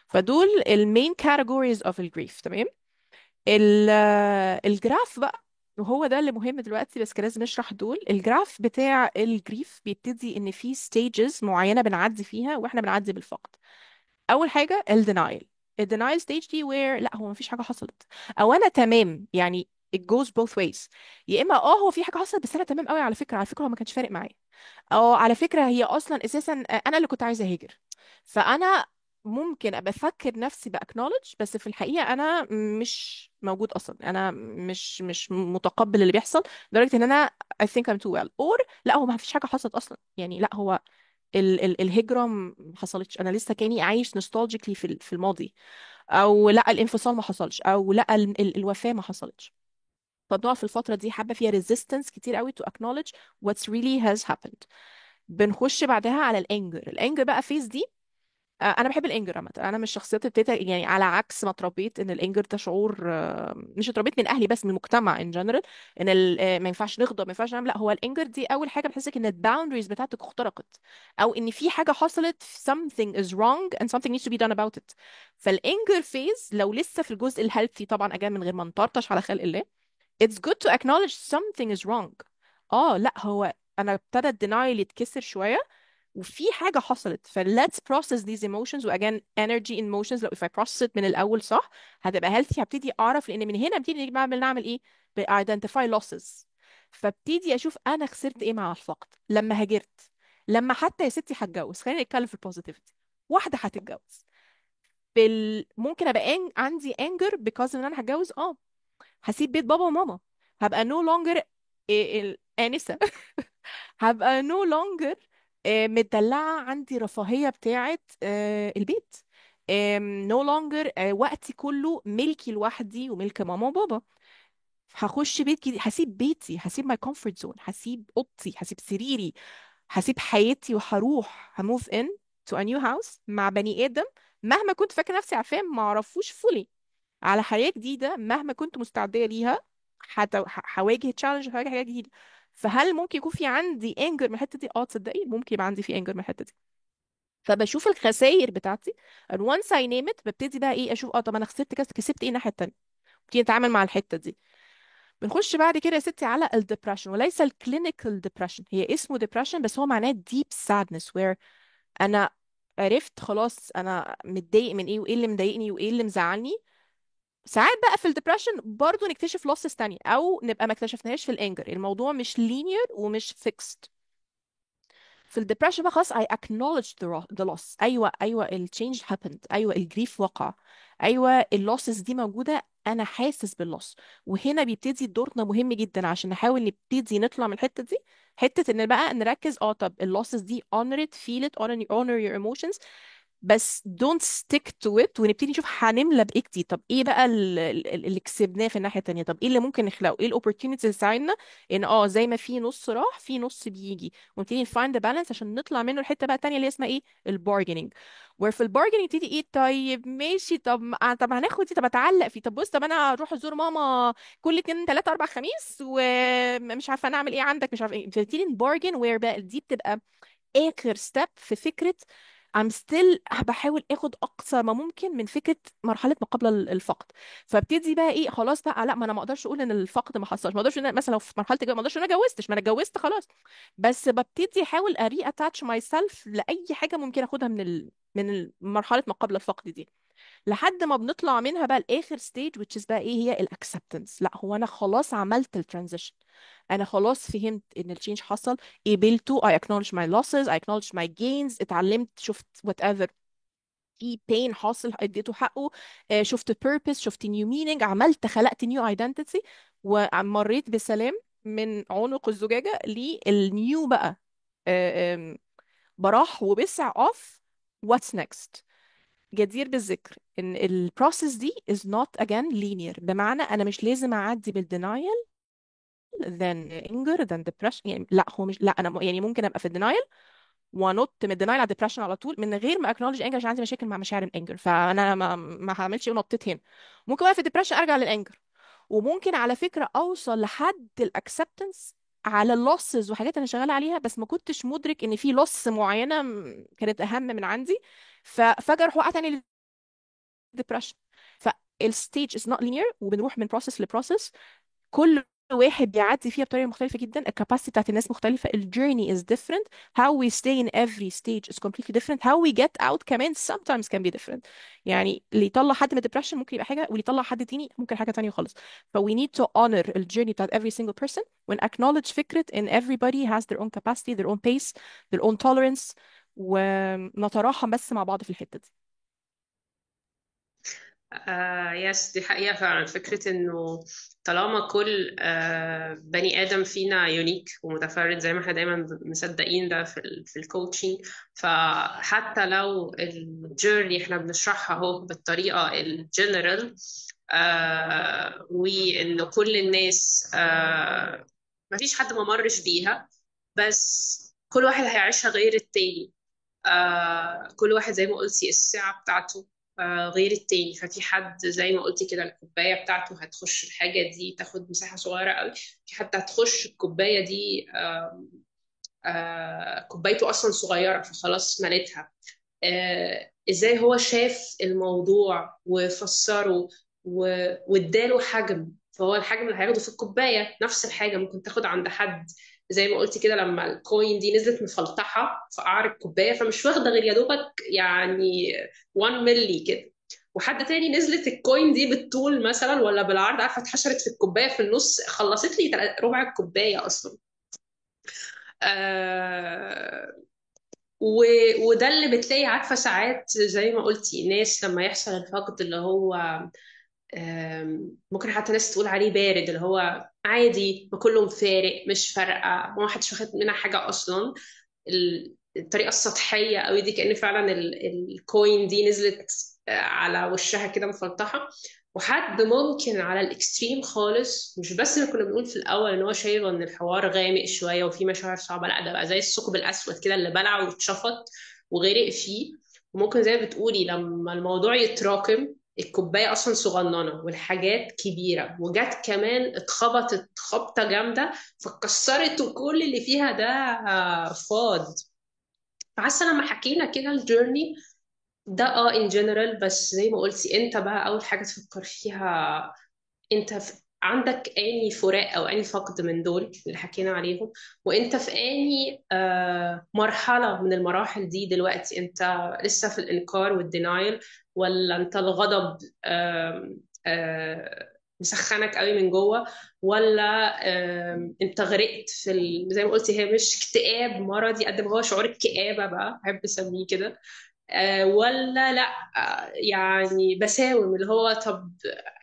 فدول المين كاتيجوريز اوف الجريف، تمام. الجراف بقى وهو ده اللي مهم دلوقتي، بس كان لازم نشرح دول. الجراف بتاع الجريف بيبتدي ان في ستيجز معينه بنعدي فيها واحنا بنعدي بالفقد. اول حاجه الدينايل. الدينايل ستيج دي where لا هو مفيش حاجه حصلت، او انا تمام يعني it goes both ways. يا اما هو في حاجه حصلت بس انا تمام قوي، على فكره على فكره هو ما كانش فارق معايا، او على فكره هي اصلا اساسا انا اللي كنت عايزه اهاجر. فانا ممكن ابقى افكر نفسي باكنولج بس في الحقيقه انا مش موجود اصلا، انا مش متقبل اللي بيحصل لدرجه ان انا I think I'm too well، or لا هو ما فيش حاجه حصلت اصلا، يعني لا هو الهجرة ما حصلتش، انا لسه كاني عايش نوستالجيكلي في الماضي، او لا الانفصال ما حصلش، او لا الوفاة ما حصلتش. فبنقعد في الفترة دي حابة فيها resistance كتير قوي to acknowledge what's really has happened. بنخش بعدها على الانجر. الانجر بقى فيز دي انا بحب الانجر عامه، انا من الشخصيات اللي ابتديت يعني على عكس ما اتربيت ان الانجر ده شعور مش اتربيت من اهلي بس من المجتمع ان جنرال ان ما ينفعش نغضب ما ينفعش نعمل. لا هو الانجر دي اول حاجه بتحسك ان الباوندريز بتاعتك اخترقت، او ان في حاجه حصلت something is wrong and something needs to be done about it. فالانجر فيز لو لسه في الجزء الهيلثي طبعا اجان من غير ما نطرطش على خلق الله، it's good to acknowledge something is wrong. اه لا هو انا ابتدى الدينايل يتكسر شويه وفي حاجة حصلت، ف let's process these emotions. و again energy in motions لو if I process it من الأول صح هتبقى healthy. هبتدي أعرف لأن من هنا ببتدي نعمل إيه؟ ب identify losses. فابتدي أشوف أنا خسرت إيه مع الفقد لما هاجرت. لما حتى يا ستي هتجوز، خلينا نتكلم في البوزيتيفيتي. واحده هتتجوز ممكن ابقى عندي انجر بيكوز ان انا هتجوز، هسيب بيت بابا وماما، هبقى نو لونجر الانسه. هبقى نو لونجر مدلعه، عندي رفاهيه بتاعه البيت، نو لونجر وقتي كله ملكي لوحدي وملك ماما وبابا. هخش بيت جديد، هسيب بيتي، هسيب ماي كومفورت زون، هسيب اوضتي، هسيب سريري، هسيب حياتي، وهروح هموف ان تو ا نيو هاوس مع بني ادم مهما كنت فاكره نفسي عارفاه ما اعرفوش فولي، على حياه جديده مهما كنت مستعده ليها. هواجه تشالنج، هواجه حاجات جديده. فهل ممكن يكون في عندي انجر من الحته دي؟ تصدقي ممكن يبقى عندي في انجر من الحته دي. فبشوف الخسائر بتاعتي and once I name it ببتدي بقى ايه اشوف، طب انا خسرت كذا، كسبت ايه الناحيه التانيه، ببتدي اتعامل مع الحته دي. بنخش بعد كده يا ستي على الدبريشن، وليس الكلينيكال ديبريشن، هي اسمه ديبريشن بس هو معناه deep sadness where انا عرفت خلاص انا متضايق من ايه، وايه اللي مضايقني، وايه اللي مزعلني. ساعات بقى في الدبريشن برضو نكتشف لوسز تانية، او نبقى ما اكتشفناهاش في الانجر، الموضوع مش linear ومش fixed. في الدبريشن بقى خلاص I acknowledge the loss، ايوه ال change happened، ايوه الجريف وقع، ايوه اللوسز دي موجودة، انا حاسس باللوس. وهنا بيبتدي دورنا مهم جدا عشان نحاول نبتدي نطلع من الحتة دي، حتة ان بقى نركز طب اللوسز دي honor it feel it honor your emotions، بس don't stick to it، ونبتدي نشوف هنملى بايه جديد. طب ايه بقى اللي كسبناه في الناحية التانية، طب ايه اللي ممكن نخلقه، ايه الاوبورتيونيتيز اللي تساعدنا ان زي ما في نص راح في نص بيجي، ونبتدي نفايند ذا بالانس عشان نطلع منه الحته بقى التانيه اللي اسمها ايه، البارجيننج. وفي البارجيننج تبتدي ايه، طيب ماشي، طب هناخد دي، طب اتعلق فيه، طب بص، طب انا اروح ازور ماما كل اتنين تلاته اربع خميس، ومش عارفه انا اعمل ايه عندك، مش عارفه ايه، بتبتدي نبارجن وير بقى دي بتبقى اخر ستيب في فكره I'm still بحاول اخد اقصى ما ممكن من فكره مرحله ما قبل الفقد. فابتدي بقى ايه، خلاص بقى لا، ما انا ما اقدرش اقول ان الفقد ما حصلش، ما اقدرش مثلا لو في مرحله الجواز ما اقدرش إن انا اتجوزتش، ما انا اتجوزت خلاص. بس ببتدي احاول اري اتاتش ماي سيلف لاي حاجه ممكن اخدها مرحله ما قبل الفقد دي، لحد ما بنطلع منها بقى الاخر ستيج which is بقى ايه، هي الاكسبتنس. لا هو انا خلاص عملت الترانزيشن، انا خلاص فهمت ان التشينج حصل، قبلته I acknowledge my losses I acknowledge my gains، اتعلمت، شفت whatever في pain حاصل اديته حقه، شفت purpose، شفت new meaning، عملت خلقت new identity، ومريت بسلام من عنق الزجاجة للنيو بقى براح وبسع off what's next. جدير بالذكر ان البروسيس دي is not again linear، بمعنى انا مش لازم اعدي بالدينايل then anger then depression، يعني لا هو مش، لا انا يعني ممكن ابقى في الدينايل وانط من الدينايل على الدبريشن على طول من غير ما اكنولج انجر، عشان عندي مشاكل مع مشاعر الانجر، فانا ما هعملش ايه ونطيت هنا. ممكن بقى في الدبريشن ارجع للانجر، وممكن على فكره اوصل لحد الاكسبتنس على اللوسز وحاجات انا شغاله عليها، بس ما كنتش مدرك ان في لوس معينه كانت اهم من عندي، ففجاه اروح واقعه تاني للدبريشن. فالستيج از نوت لينير، وبنروح من بروسيس لبروسيس، كل واحد بيعدي فيها بطريقه مختلفه جدا، الكاباسيتي بتاعت الناس مختلفه، الجيرني is different، how we stay in every stage is completely different، how we get out كمان sometimes can be different. يعني اللي يطلع حد من depression ممكن يبقى حاجه، واللي يطلع حد تاني ممكن حاجه تانية خالص. ف we need to honor الجيرني بتاعت every single person when acknowledge فكره ان everybody has their own capacity their own pace their own tolerance، ونتراحم بس مع بعض في الحته دي. يس، دي حقيقة فعلا. فكرة إنه طالما كل بني آدم فينا يونيك ومتفرد، زي ما احنا دايما مصدقين ده في الكوتشنج، فحتى لو الجيرني احنا بنشرحها اهو بالطريقة الجنرال، وإن كل الناس مفيش حد ما مرش بيها، بس كل واحد هيعيشها غير التاني. كل واحد زي ما قلتي الساعة بتاعته غير التاني. ففي حد زي ما قلتي كده الكوباية بتاعته هتخش الحاجة دي تاخد مساحة صغيرة قوي، في حد هتخش الكوباية دي كوبايته أصلا صغيرة فخلاص مليتها. ازاي هو شاف الموضوع وفسره واداله حجم، فهو الحجم اللي هياخده في الكوباية نفس الحاجة ممكن تاخد عند حد. زي ما قلتي كده لما الكوين دي نزلت مفلطحة في قعر الكوباية، فمش واخدة غير يا دوبك يعني 1 ملي كده، وحد تاني نزلت الكوين دي بالطول مثلا ولا بالعرض، عارفة اتحشرت في الكوباية في النص خلصت لي ربع الكوباية أصلا. آه وده اللي بتلاقي، عارفة ساعات زي ما قلتي، ناس لما يحصل الفقد اللي هو ممكن حتى ناس تقول عليه بارد، اللي هو عادي، ما كله فارق، مش فارقة، ما حدش واخد منها حاجة أصلا. الطريقة السطحية قوي دي، كأن فعلا الكوين دي نزلت على وشها كده مفلطحة. وحد ممكن على الاكستريم خالص، مش بس اللي كنا بنقول في الأول إن هو شايف إن الحوار غامق شوية وفي مشاعر صعبة، لا ده بقى زي الثقب الأسود كده اللي بلع واتشفط وغرق فيه. وممكن زي ما بتقولي لما الموضوع يتراكم، الكوباية أصلا صغننة والحاجات كبيرة، وجت كمان اتخبطت خبطة جامدة فكسرت، وكل اللي فيها ده فاض. فحاسة لما حكينا كده الجيرني ده ان جنرال، بس زي ما قلتي انت بقى اول حاجة تفكر فيها، انت عندك اني فراق او اني فقد من دول اللي حكينا عليهم، وانت في اني مرحلة من المراحل دي دلوقتي. انت لسه في الانكار والدينايل، ولا انت الغضب مسخنك قوي من جوه، ولا انت غرقت في زي ما قلتي، هي مش اكتئاب مرضي قد ما هو شعور الكآبة بقى، بحب اسميه كده. ولا لا، يعني بساوم اللي هو طب،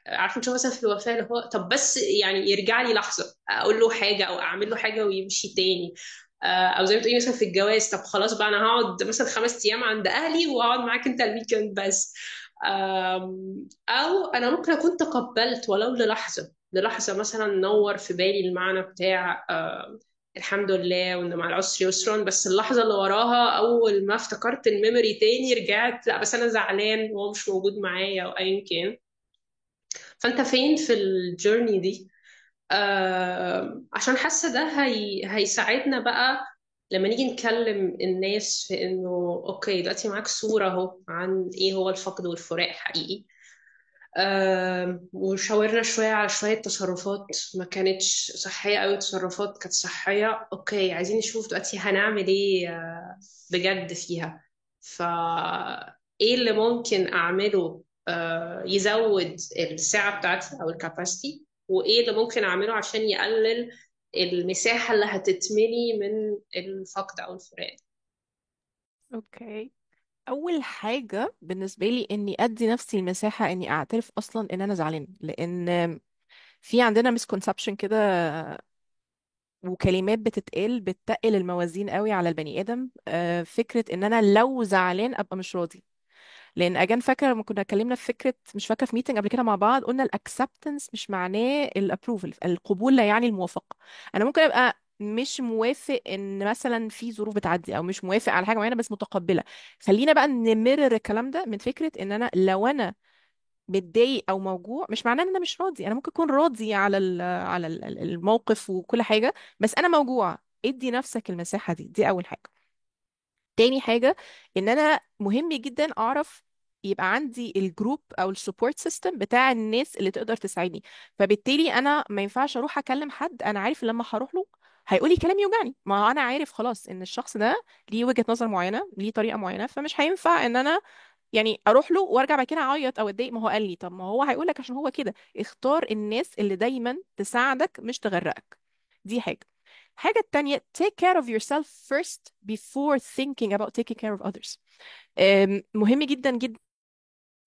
عارفه نشوف مثلا في الوفاه اللي هو طب بس يعني يرجع لي لحظه اقول له حاجه او اعمل له حاجه ويمشي تاني. او زي ما تقولي مثلا في الجواز، طب خلاص بقى انا هقعد مثلا 5 ايام عند اهلي وهقعد معاك انت الويكند بس. او انا ممكن اكون تقبلت ولو للحظه، للحظه مثلا نور في بالي المعنى بتاع الحمد لله وان مع العسر يسرا، بس اللحظه اللي وراها اول ما افتكرت الميموري تاني رجعت لا بس انا زعلان وهو مش موجود معايا او ايا كان. فانت فين في الجيرني دي؟ عشان حاسه ده هيساعدنا بقى لما نيجي نكلم الناس في انه اوكي دلوقتي معاك صوره اهو عن ايه هو الفقد والفراق حقيقي. وشاورنا شوية على شوية تصرفات ما كانتش صحية أوي، تصرفات كانت صحية. أوكي عايزين نشوف دلوقتي هنعمل إيه بجد فيها. فإيه اللي ممكن أعمله يزود الساعة بتاعتي أو الكاباسيتي، وإيه اللي ممكن أعمله عشان يقلل المساحة اللي هتتملي من الفقد أو الفراق. اوكي. اول حاجه بالنسبه لي اني ادي نفسي المساحه اني اعترف اصلا ان انا زعلان، لان في عندنا مسكونسبشن كده وكلمات بتتقال بتتقل الموازين قوي على البني ادم. فكره ان انا لو زعلان ابقى مش راضي. لان اجان فاكره لما كنا اتكلمنا في فكره، مش فاكره في ميتنج قبل كده مع بعض، قلنا الاكسبتنس مش معناه الابروفل، القبول لا يعني الموافقه. انا ممكن ابقى مش موافق ان مثلا في ظروف بتعدي، او مش موافق على حاجه معينه بس متقبله. خلينا بقى نمرر الكلام ده من فكره ان انا لو انا متضايق او موجوع، مش معناه ان انا مش راضي. انا ممكن اكون راضي على الموقف وكل حاجه، بس انا موجوع. ادي نفسك المساحه دي، دي اول حاجه. تاني حاجة، ان انا مهم جدا اعرف يبقى عندي الجروب او السبورت سيستم بتاع الناس اللي تقدر تساعدني. فبالتالي انا ما ينفعش اروح اكلم حد انا عارف لما هروح له هيقولي كلام يوجعني. ما هو انا عارف خلاص ان الشخص ده ليه وجهة نظر معينة، ليه طريقة معينة، فمش هينفع ان انا يعني اروح له وارجع بعد كده اعيط او اتضايق. ما هو قال لي، طب ما هو هيقول لك عشان هو كده. اختار الناس اللي دايما تساعدك مش تغرقك. دي حاجة. الحاجة التانية، take care of yourself first before thinking about taking care of others. مهم جدا جدا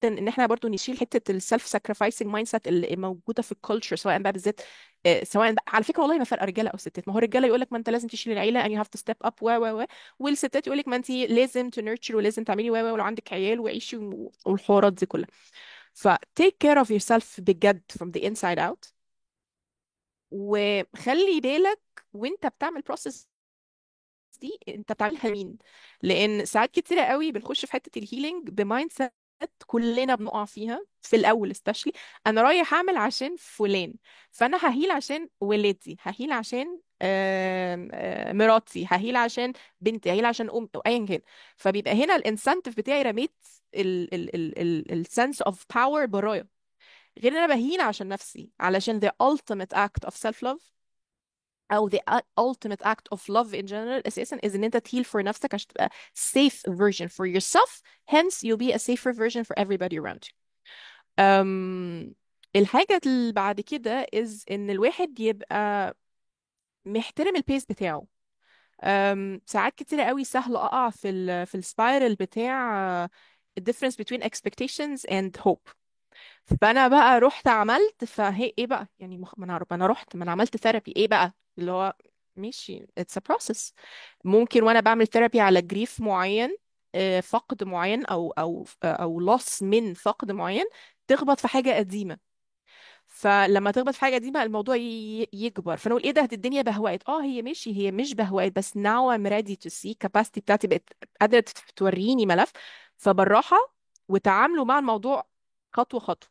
ان احنا برضو نشيل حته السيلف ساكرفايسنج مايند سيت اللي موجوده في الكالتشر، سواء بقى بالذات سواء بقى على فكره والله ما فرق رجاله او ستات. ما هو الرجاله يقول لك ما انت لازم تشيل العيله and you have to step up و والستات يقول لك ما انت لازم تنرتشر ولازم تعملي ولو عندك عيال وعيشي والحوارات دي كلها. ف take care of yourself بجد from the inside out. وخلي بالك وانت بتعمل process دي انت بتعملها مين. لان ساعات كتيره قوي بنخش في حته الهيلينج بمايند سيت كلنا بنقع فيها في الاول سبيشلي. انا رايح اعمل عشان فلان، فانا ههيل عشان ولادي، ههيل عشان مراتي، ههيل عشان بنتي، ههيل عشان امي او ايا كان. فبيبقى هنا الانسنتيف بتاعي رميت السنس اوف باور برايا. غير ان انا بهيل عشان نفسي، علشان the ultimate act of self love او the ultimate act of love in general اساسا is ان انت تهيل for نفسك عشان تبقى safe version for yourself. Hence you'll be a safer version for everybody around you. الحاجة اللي بعد كده is ان الواحد يبقى محترم البيس بتاعه. ساعات كتيرة قوي سهل اقع في السبايرل بتاع the difference between expectations and hope. فانا بقى رحت عملت، فهي ايه بقى يعني ما انا رحت، ما انا عملت ثيرابي ايه بقى اللي هو ماشي it's a process. ممكن وانا بعمل ثيرابي على جريف معين، فقد معين او loss من فقد معين، تخبط في حاجة قديمة. فلما تخبط في حاجة قديمة الموضوع يكبر، فنقول ايه ده، دي الدنيا بهوقت. اه هي ماشي، هي مش بهوقت، بس now I'm ready to see capacity بتاعتي بقت قادرة توريني ملف. فبالراحة وتعاملوا مع الموضوع خطوة خطوة.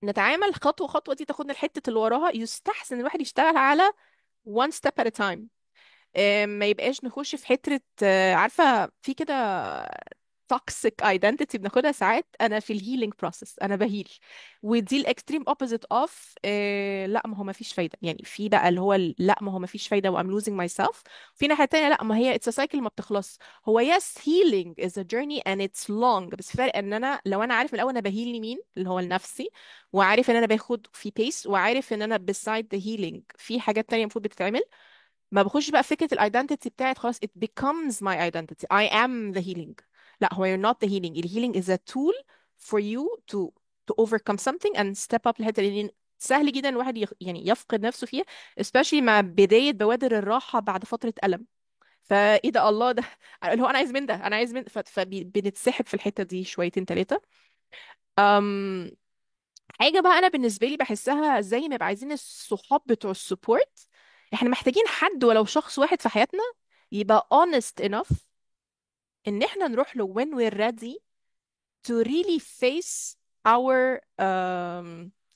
نتعامل خطوة خطوة دي تاخدنا الحتة اللي وراها. يستحسن الواحد يشتغل على one step at a time. ما يبقاش نخش في حتة عارفة في كده toxic identity بناخدها ساعات. انا في الهيلينج بروسيس انا بهيل، ودي الاكستريم اوبوزيت اوف لا ما هو ما فيش فايده. يعني في بقى اللي هو لا ما هو ما فيش فايده وام losing myself. في ناحيه تانية لا ما هي it's a cycle ما بتخلص. هو yes healing is a journey and it's long، بس فرق ان انا لو انا عارف من الاول انا بهيل لمين اللي هو لنفسي، وعارف ان انا باخد في بيس، وعارف ان انا beside the healing في حاجات تانية المفروض بتتعمل. ما بخش بقى في فكرة الايدنتيتي بتاعت خلاص it becomes my identity I am the healing. لا هو you're not the healing. ال healing is a tool for you to overcome something and step up لحتة. لأن سهل جدا الواحد يعني يفقد نفسه فيها especially مع بداية بوادر الراحة بعد فترة ألم. فايه ده الله ده اللي هو انا عايز من ده، انا عايز من فبنتسحب في الحتة دي شويتين ثلاثة. أم حاجة بقى أنا بالنسبة لي بحسها زي ما يبقى عايزين الصحاب بتوع السبورت، احنا محتاجين حد ولو شخص واحد في حياتنا يبقى honest enough إن احنا نروح له when we're ready to really face our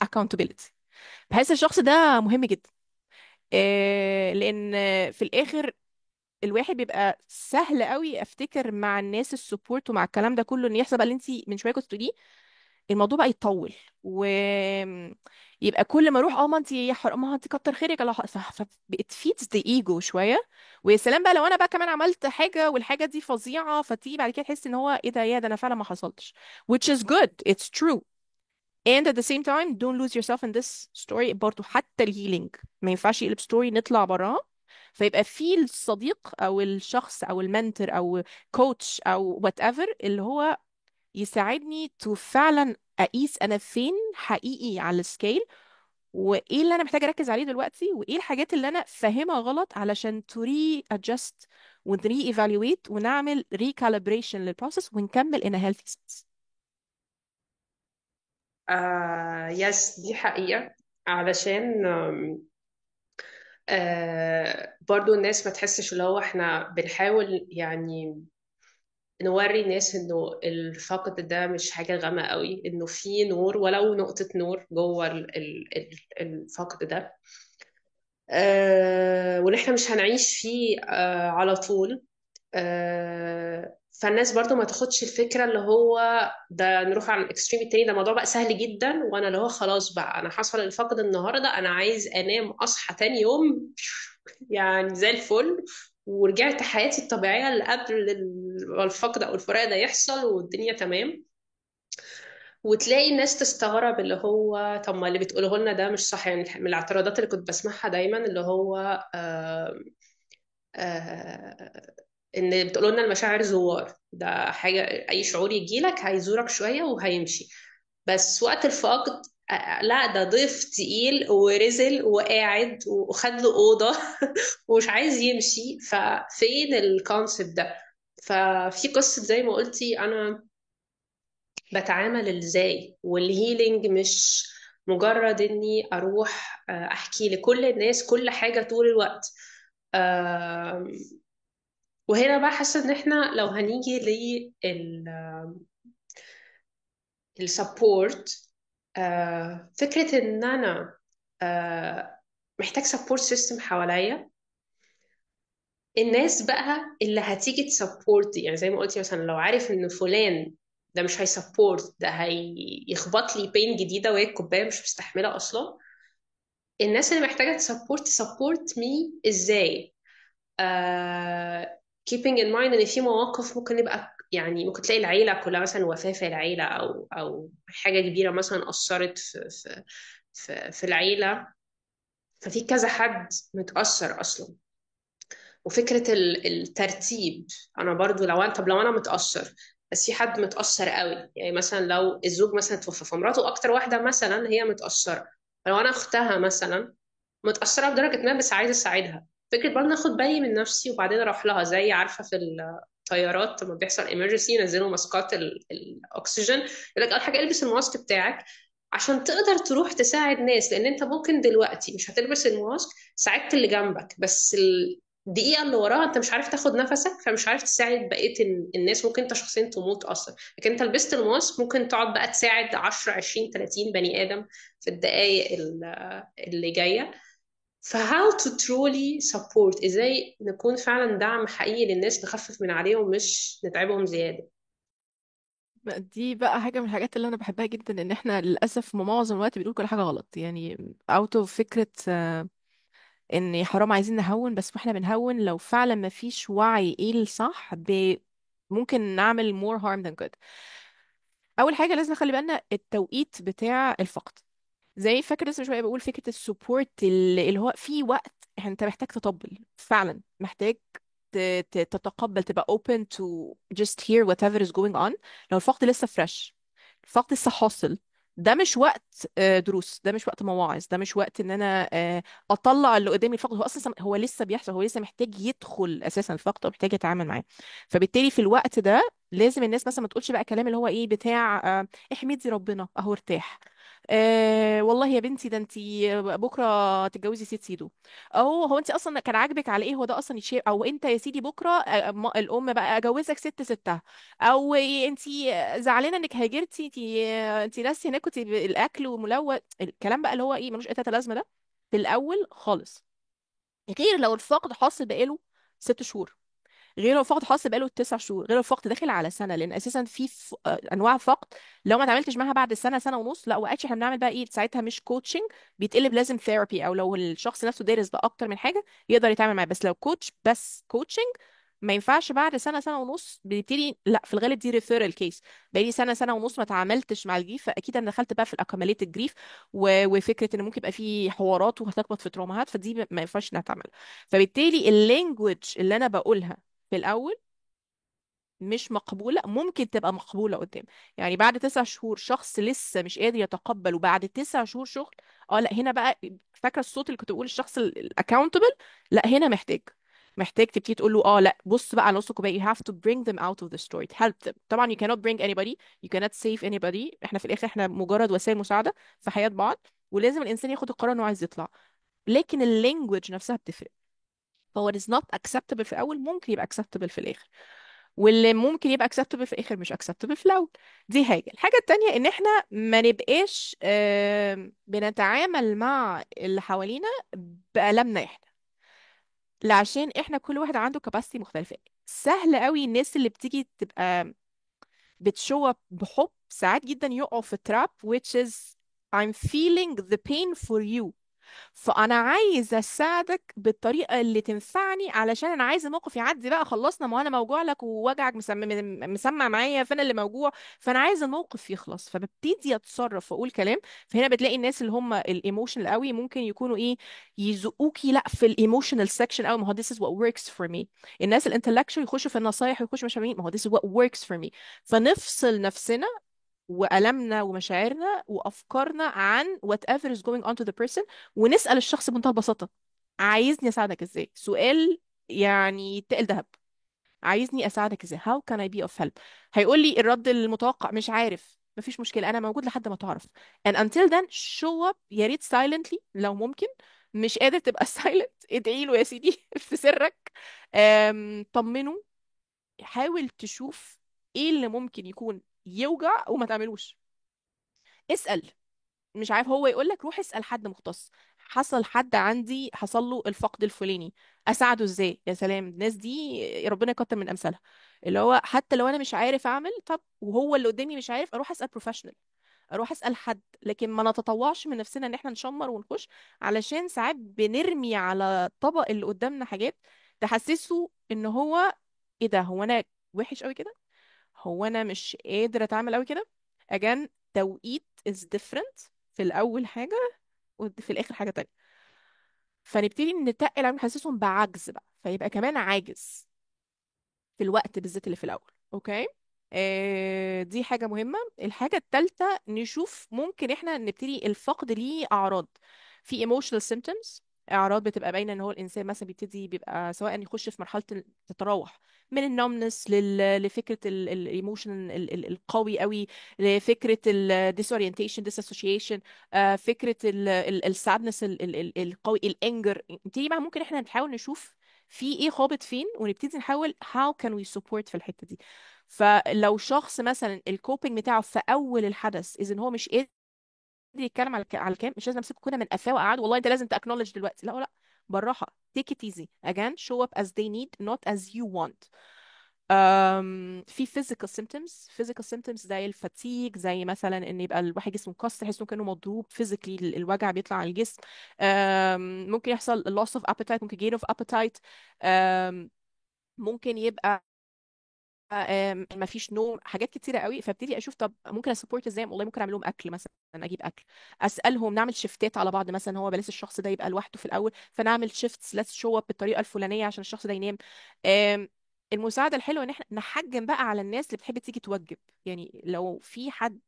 accountability. بحس الشخص ده مهم جدا. لأن في الآخر الواحد بيبقى سهل قوي افتكر مع الناس السبورت ومع الكلام ده كله ان يحصل بقى اللي انت من شويه كنت تقوليه. الموضوع بقى يتطول ويبقى كل ما اروح اه ما انت يا ما انت كتر خيرك الله فبقت فيتس ذا ايجو شويه. ويا سلام بقى لو انا بقى كمان عملت حاجه والحاجه دي فظيعه، فتيجي بعد كده تحس ان هو ايه ده، يا ده انا فعلا ما حصلتش. which is good it's true. and at the same time don't lose yourself in this story برضو. حتى الهيلينج ما ينفعش يقلب ستوري نطلع براها. فيبقى في الصديق او الشخص او المنتور او كوتش او whatever اللي هو يساعدني تو فعلا اقيس انا فين حقيقي على السكيل، وايه اللي انا محتاجه اركز عليه دلوقتي، وايه الحاجات اللي انا فاهمها غلط علشان تو ري ادجست ونري ايفالويت ونعمل ريكاليبريشن للبروسيس ونكمل in a healthy sense. يس دي حقيقة. علشان برضو الناس ما تحسش اللي هو احنا بنحاول يعني نوري الناس انه الفقد ده مش حاجة غامقة قوي، انه في نور ولو نقطة نور جوه الفقد ده. وان احنا مش هنعيش فيه على طول. فالناس برضو ما تاخدش الفكرة اللي هو ده نروح على الاكستريم التاني، ده الموضوع بقى سهل جدا وانا اللي هو خلاص بقى انا حصل الفقد النهاردة انا عايز انام اصحى تاني يوم يعني زي الفل ورجعت حياتي الطبيعية اللي قبل الفقد او الفراق ده يحصل والدنيا تمام. وتلاقي الناس تستغرب اللي هو طب ما اللي بتقوله لنا ده مش صح. يعني من الاعتراضات اللي كنت بسمعها دايما اللي هو آه ان بتقولوا لنا المشاعر زوار، ده حاجة اي شعور يجيلك هيزورك شوية وهيمشي، بس وقت الفقد لا ده ضيف تقيل ورزل وقاعد وخد له أوضة ومش عايز يمشي. ففين الكونسبت ده؟ ففي قصة زي ما قلتي أنا بتعامل ازاي، والهيلينج مش مجرد اني اروح احكي لكل الناس كل حاجة طول الوقت. آم، وهنا بقى حاسة ان احنا لو هنيجي للسبورت، فكرة ان انا آه، محتاج سبورت سيستم حواليا. الناس بقى اللي هتيجي تسبورت يعني زي ما قلتي مثلا لو عارف ان فلان ده مش هيسبورت، ده هيخبط لي بين جديدة وهي الكوباية مش مستحملة أصلا. الناس اللي محتاجة تسبورت مي ازاي؟ keeping in mind ان في مواقف ممكن يبقى يعني ممكن تلاقي العيلة كلها مثلا وفاة في العيلة او حاجة كبيرة مثلا أثرت في العيلة، ففي كذا حد متأثر أصلا. وفكرة الترتيب. انا برضو لو انا، طب لو انا متأثر بس في حد متأثر قوي، يعني مثلا لو الزوج مثلا توفى فمراته اكتر واحدة مثلا هي متأثرة، فلو انا اختها مثلا متأثرة بدرجة ما بس عايزة اساعدها، فكرة برضه اخد بالي من نفسي وبعدين اروح لها، زي عارفة في الطيارات لما بيحصل emergency ينزلوا ماسكات الاكسجين، يقول لك اول حاجة البس الماسك بتاعك عشان تقدر تروح تساعد ناس، لان انت ممكن دلوقتي مش هتلبس الماسك ساعدت اللي جنبك، بس الدقيقة اللي وراها انت مش عارف تاخد نفسك، فمش عارف تساعد بقية الناس، ممكن انت شخصيا تموت اصلا، لكن انت لبست الماسك ممكن تقعد بقى تساعد 10 20 30 بني ادم في الدقائق اللي جاية. فهاو تو ترولي سبورت، ازاي نكون فعلا دعم حقيقي للناس، نخفف من عليهم مش نتعبهم زيادة. دي بقى حاجة من الحاجات اللي أنا بحبها جدا، إن إحنا للأسف معظم الوقت بنقول كل حاجة غلط. يعني أوت أوف فكرة إن حرام عايزين نهون، بس وإحنا بنهون لو فعلا ما فيش وعي إيه الصح ممكن نعمل more harm than good. أول حاجة لازم نخلي بالنا التوقيت بتاع الفقد. زي فاكر لسه من شويه بقول فكره السبورت اللي هو في وقت انت محتاج تطبل فعلا، محتاج تتقبل، تبقى open to just hear whatever is going on. لو الفقد لسه فريش، الفقد لسه حاصل، ده مش وقت دروس، ده مش وقت مواعظ، ده مش وقت ان انا اطلع اللي قدامي الفقد. هو اصلا هو لسه بيحصل، هو لسه محتاج يدخل اساسا الفقد ومحتاج يتعامل معاه. فبالتالي في الوقت ده لازم الناس مثلا ما تقولش بقى كلام اللي هو ايه بتاع احمدي ربنا اهو ارتاح، والله يا بنتي ده انتي بكره تتجوزي ست سيدو، او هو انت اصلا كان عاجبك على ايه، هو ده اصلا يشير، او انت يا سيدي بكره الام بقى اجوزك ست ستها، او انتي زعلانه انك هاجرتي، انتي ناسي هناك كنتي الاكل وملوث، الكلام بقى اللي هو ايه ملوش اي تلاته لازمه ده في الاول خالص. غير لو الفقد حاصل بقاله 6 شهور، غير لو فقد حاصل بقاله 9 شهور، غير لو فقد داخل على سنه، لان اساسا في انواع فقد لو ما اتعاملتش معاها بعد سنه سنه ونص لا وقتش، احنا بنعمل بقى ايه ساعتها مش كوتشنج، بيتقلب لازم ثيرابي، او لو الشخص نفسه دارس بقى اكتر من حاجه يقدر يتعامل معاه. بس لو كوتش بس كوتشنج ما ينفعش بعد سنه سنه ونص بيبتدي، لا في الغالب دي ريفيرال كيس، بقالي سنه سنه ونص ما اتعاملتش مع الجريف، فاكيد انا دخلت بقى في الاكماليت الجريف وفكره ان ممكن يبقى في حوارات وهتلخبط في ترومات، فدي ما ينفعش انها تعمل. فبالتالي اللانجوج اللي انا بقولها في الاول مش مقبولة، ممكن تبقى مقبولة قدام. يعني بعد 9 شهور شخص لسه مش قادر يتقبل، وبعد 9 شهور شغل، اه لا هنا بقى فاكرة الصوت اللي كنت بقول الشخص الاكاونتبل، لا هنا محتاج تبتدي تقول له اه لا بص بقى على نص كوبايه، you have to bring them out of the story to help them. طبعا you cannot bring anybody, you cannot save anybody، احنا في الاخر احنا مجرد وسائل مساعدة في حياة بعض، ولازم الانسان ياخد القرار انه عايز يطلع، لكن اللانجوج نفسها بتفرق. فهو is not acceptable في الاول ممكن يبقى acceptable في الاخر، واللي ممكن يبقى acceptable في الاخر مش acceptable في الاول. دي حاجه. الحاجه التانية ان احنا ما نبقاش بنتعامل مع اللي حوالينا بألمنا احنا، لا عشان احنا كل واحد عنده كباسيتي مختلفه. سهل قوي الناس اللي بتيجي تبقى بتشو بحب ساعات جدا يقعوا في تراب which is I'm feeling the pain for you، فانا عايزه اساعدك بالطريقه اللي تنفعني علشان انا عايزه الموقف يعدي بقى، خلصنا، ما انا موجوع لك ووجعك مسمع معايا، فانا اللي موجوع، فانا عايزه الموقف يخلص، فببتدي اتصرف واقول كلام. فهنا بتلاقي الناس اللي هم الايموشنال قوي ممكن يكونوا ايه يزقوكي لا في الايموشنال سيكشن قوي، ما هو this is what works for me. الناس الانتلكشوال يخشوا في النصايح ويخشوا مش عارفين، ما هو this is what works for me. فنفصل نفسنا وألمنا ومشاعرنا وأفكارنا عن whatever is going on to the person، ونسأل الشخص بمنتهى البساطة عايزني أساعدك إزاي؟ سؤال يعني تقل دهب. عايزني أساعدك إزاي؟ how can I be of help؟ هيقول لي الرد المتوقع مش عارف، مفيش مشكلة أنا موجود لحد ما تعرف. and until then show up، يا ريت silently لو ممكن، مش قادر تبقى silent ادعي له يا سيدي في سرك، طمنه، حاول تشوف ايه اللي ممكن يكون يوجع وما تعملوش. اسأل، مش عارف هو يقول لك روح اسأل حد مختص، حصل حد عندي حصل له الفقد الفلاني اساعده ازاي؟ يا سلام الناس دي ربنا يكتر من امثالها، اللي هو حتى لو انا مش عارف اعمل طب وهو اللي قدامي مش عارف اروح اسأل بروفيشنال، اروح اسأل حد، لكن ما نتطوعش من نفسنا ان احنا نشمر ونخش، علشان ساعات بنرمي على الطبق اللي قدامنا حاجات تحسسه ان هو ايه ده، هو انا وحش قوي كده، هو انا مش قادر اتعامل قوي كده. again توقيت is different في الاول حاجة وفي الاخر حاجة تانية. فنبتدي نتقل عليهم نحسسهم بعجز بقى، فيبقى كمان عاجز في الوقت بالذات اللي في الاول. اوكي. دي حاجة مهمة. الحاجة التالتة نشوف ممكن احنا نبتدي الفقد ليه اعراض. في emotional symptoms، اعراض بتبقى باينه ان هو الانسان مثلا بيبتدي بيبقى سواء يخش في مرحله تتراوح من النومنس لفكره الايموشن القوي قوي، لفكره الديسورينتيشن ديساسوشيشن، فكره السادنس القوي، الانجر. نبتدي بقى ممكن احنا نحاول نشوف في ايه خابط فين، ونبتدي نحاول how can we support في الحتة دي. فلو شخص مثلا الكوبينج بتاعه في اول الحدث اذا هو مش قادر يتكلم على الكلام، مش لازم امسكه كده من قفاه واقعد والله انت لازم تاكنولج دلوقتي، لا لا، بالراحة. take it easy again, show up as they need not as you want. في physical symptoms. physical symptoms زي الفاتيج، زي مثلا ان يبقى الواحد جسمه مكسر، يحس انه كانه مضروب physically، الوجع بيطلع على الجسم. ممكن يحصل loss of appetite، ممكن gain of appetite. ممكن يبقى ما فيش نوم، حاجات كتيره قوي. فابتدي اشوف طب ممكن اسبورت ازاي، والله ممكن اعمل لهم اكل مثلا، اجيب اكل، اسالهم، نعمل شيفتات على بعض مثلا، هو بلاش الشخص ده يبقى لوحده في الاول فنعمل شيفتس ليتس شو اب بالطريقه الفلانيه عشان الشخص ده ينام. آم، المساعده الحلوه ان احنا نحجم بقى على الناس اللي بتحب تيجي توجب. يعني لو في حد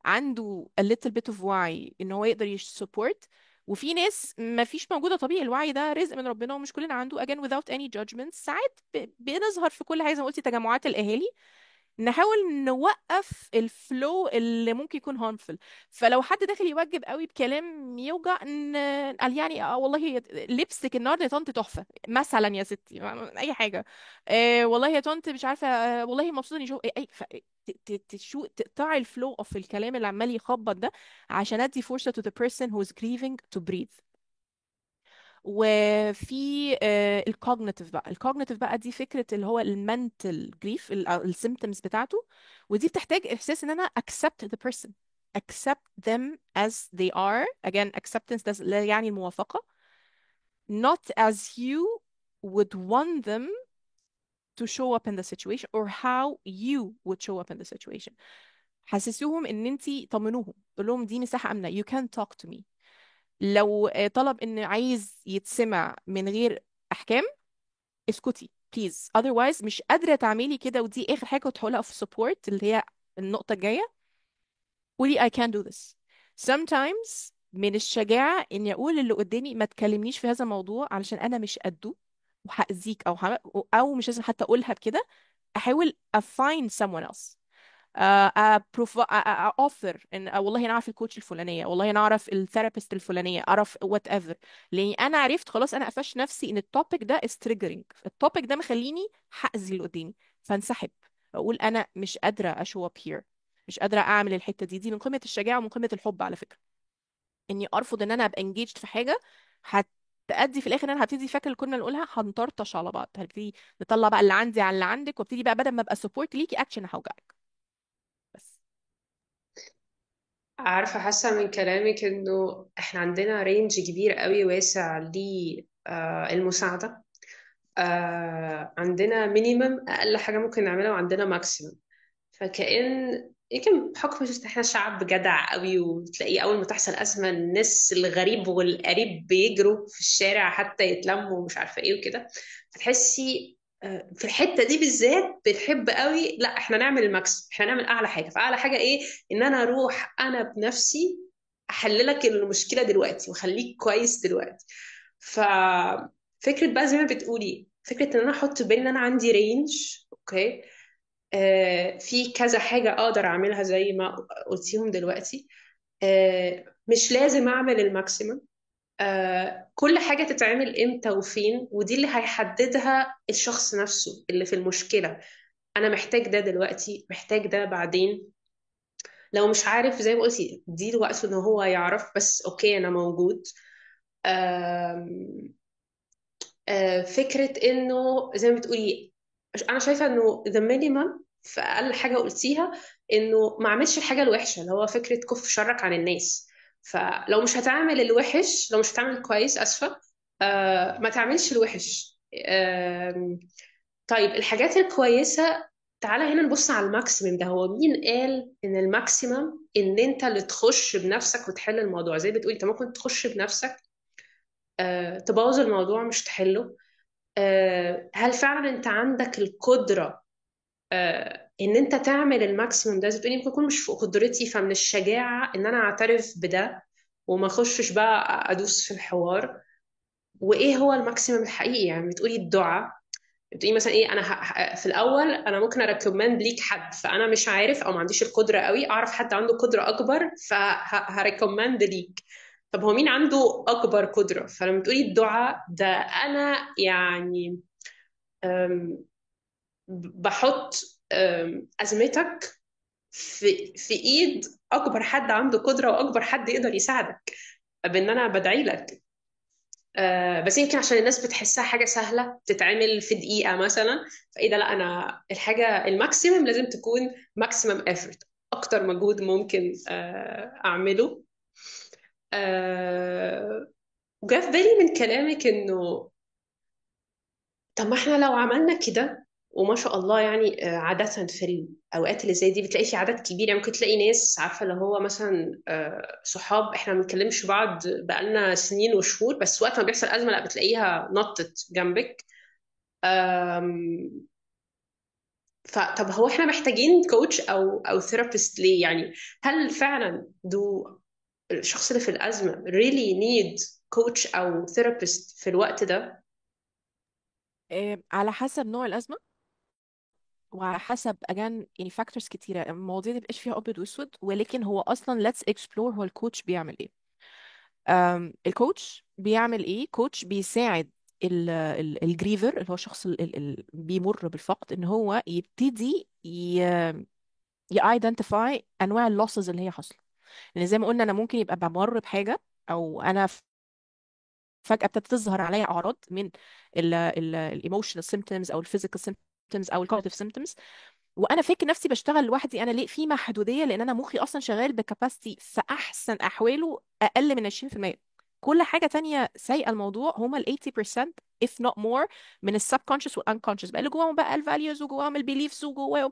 عنده a little bit of وعي ان هو يقدر يسبورت، وفي ناس ما فيش موجودة. طبيعي الوعي ده رزق من ربنا ومش كلنا عنده. again without any judgment، ساعات بنظهر في كل حاجة زي ما قلتي تجمعات الأهالي، نحاول نوقف الفلو اللي ممكن يكون harmful. فلو حد داخل يوجب قوي بكلام يوجع قال يعني والله لبسك النهارده يا طنط تحفه مثلا يا ستي، اي حاجه. والله يا طنط مش عارفه، والله مبسوطه اني شو اي تقطعي الفلو اوف الكلام اللي عمال يخبط ده، عشان ادي فرصه to the person who is grieving to breathe. وفي الكوجنيتيف بقى. الكوجنيتيف بقى دي فكرة اللي هو المنتل جريف، السيمتومز بتاعته. ودي بتحتاج إحساس إن أنا accept the person، accept them as they are. again acceptance ده لا يعني الموافقة. not as you would want them to show up in the situation or how you would show up in the situation. حسسوهم ان انتي، طمنوهم، قول لهم دي مساحة آمنة، you can talk to me. لو طلب ان عايز يتسمع من غير احكام، اسكتي بليز. otherwise مش قادرة تعملي كده، ودي اخر حاجة كنت هقولها في support اللي هي النقطة الجاية. قولي I can do this. sometimes من الشجاعة اني اقول اللي قدامي ما تكلمنيش في هذا الموضوع علشان انا مش قده وهأذيك، او مش لازم حتى اقولها بكده، احاول find someone else. اوفر ان والله انا اعرف الكوتش الفلانيه، والله انا اعرف الثيرابيست الفلانيه، اعرف وات ايفر. لاني انا عرفت خلاص، انا قفشت نفسي ان التوبيك ده is triggering، التوبيك ده مخليني هاذي اللي قدامي، فانسحب، اقول انا مش قادره اشو اب هير، مش قادره اعمل الحته دي من قمه الشجاعه ومن قمه الحب على فكره. اني ارفض ان انا ابقى engaged في حاجه هتأدي في الاخر ان انا هبتدي، فاكر اللي كنا نقولها، هنطرطش على بعض، هنبتدي نطلع بقى اللي عندي على اللي عندك، وابتدي بقى بدل ما ابقى سبورت ليكي اكشن هوجعك بس. عارفة، حاسة من كلامك انه احنا عندنا رينج كبير قوي واسع للمساعدة. عندنا مينيمم اقل حاجة ممكن نعملها، وعندنا ماكسيمم. فكأن يمكن بحكم إن احنا شعب جدع قوي، وتلاقيه اول ما تحصل ازمة الناس الغريب والقريب بيجروا في الشارع حتى يتلموا ومش عارفة ايه وكده. فتحسي في الحتة دي بالذات بنحب قوي، لا احنا نعمل الماكس، احنا نعمل اعلى حاجة. فاعلى حاجة ايه؟ ان انا اروح انا بنفسي احللك المشكلة دلوقتي واخليك كويس دلوقتي. ففكرة بقى زي ما بتقولي، فكرة ان انا احط بالي ان انا عندي رينج. اوكي. في كذا حاجة أقدر أعملها زي ما قلتيهم دلوقتي. مش لازم أعمل الماكسيمم. كل حاجة تتعمل إمتى وفين، ودي اللي هيحددها الشخص نفسه اللي في المشكلة. أنا محتاج ده دلوقتي، محتاج ده بعدين. لو مش عارف زي ما قلتي دي وقته إن هو يعرف بس أوكي أنا موجود. آم، فكرة إنه زي ما بتقولي، أنا شايفة إنه the minimum في أقل حاجة قلتيها، إنه ما أعملش الحاجة الوحشة، اللي هو فكرة كف شرك عن الناس. فلو مش هتعمل الوحش، لو مش هتعمل كويس، أسفة، ما تعملش الوحش. طيب الحاجات الكويسة، تعالى هنا نبص على الماكسيمم ده. هو مين قال إن الماكسيمم إن أنت اللي تخش بنفسك وتحل الموضوع؟ زي بتقولي أنت ممكن تخش بنفسك تبوظ الموضوع مش تحله. هل فعلا انت عندك القدرة ان انت تعمل الماكسيموم ده؟ زي بتقولي ممكن يكون مش فوق قدرتي، فمن الشجاعة ان انا اعترف بده وما اخشش بقى ادوس في الحوار. وايه هو الماكسيمم الحقيقي؟ يعني بتقولي الدعاء، بتقولي مثلا ايه، انا في الاول انا ممكن اريكومند ليك حد، فانا مش عارف او ما عنديش القدره قوي اعرف حد عنده قدره اكبر فهريكومند ليك. طب هو مين عنده اكبر قدره؟ فلما تقولي الدعاء ده، انا يعني أم، بحط ازمتك في ايد اكبر حد عنده قدره واكبر حد يقدر يساعدك، بان انا بدعي لك. بس يمكن عشان الناس بتحسها حاجة سهلة تتعمل في دقيقة مثلا، فإيه ده، لا أنا الحاجة الماكسيمم لازم تكون ماكسيمم effort، أكتر مجهود ممكن أعمله. وجا في بالي من كلامك إنه طب ما إحنا لو عملنا كده، وما شاء الله يعني عادة في الأوقات اللي زي دي بتلاقي في عدد كبير، يعني ممكن تلاقي ناس عارفة اللي هو مثلا صحاب إحنا ما بنتكلمش بعض بقالنا سنين وشهور، بس وقت ما بيحصل أزمة لا بتلاقيها نطت جنبك. أم، فطب هو احنا محتاجين كوتش او ثيرابيست ليه يعني؟ هل فعلا دو الشخص اللي في الأزمة really need coach او ثيرابيست في الوقت ده؟ على حسب نوع الأزمة، وعلى حسب أجان يعني فاكتورز كتيرة. المواضيع دي مبقاش فيها أبيض وأسود، ولكن هو أصلا let's explore هو الكوتش بيعمل إيه. الكوتش بيعمل إيه؟ كوتش بيساعد الجريفر اللي هو الشخص اللي بيمر بالفقد إن هو يبتدي يايدنتيفاي أنواع اللوسز اللي هي حاصلة. لأن زي ما قلنا أنا ممكن يبقى بمر بحاجة، أو أنا فجأة ابتدت تظهر عليا أعراض من الايموشنال سيمبتومز أو الفيزيكال سيمبتومز أو الكوجنيتيف سيمبتومز، وانا فاكر نفسي بشتغل لوحدي. انا ليه في محدوديه؟ لان انا مخي اصلا شغال بكاباسيتي في احسن احواله اقل من 20%. كل حاجه تانية سايقه الموضوع هما ال 80% if not more من السب كونشس والانكونشس بقى، اللي جواهم بقى الفاليوز وجواهم البيليفز وجواهم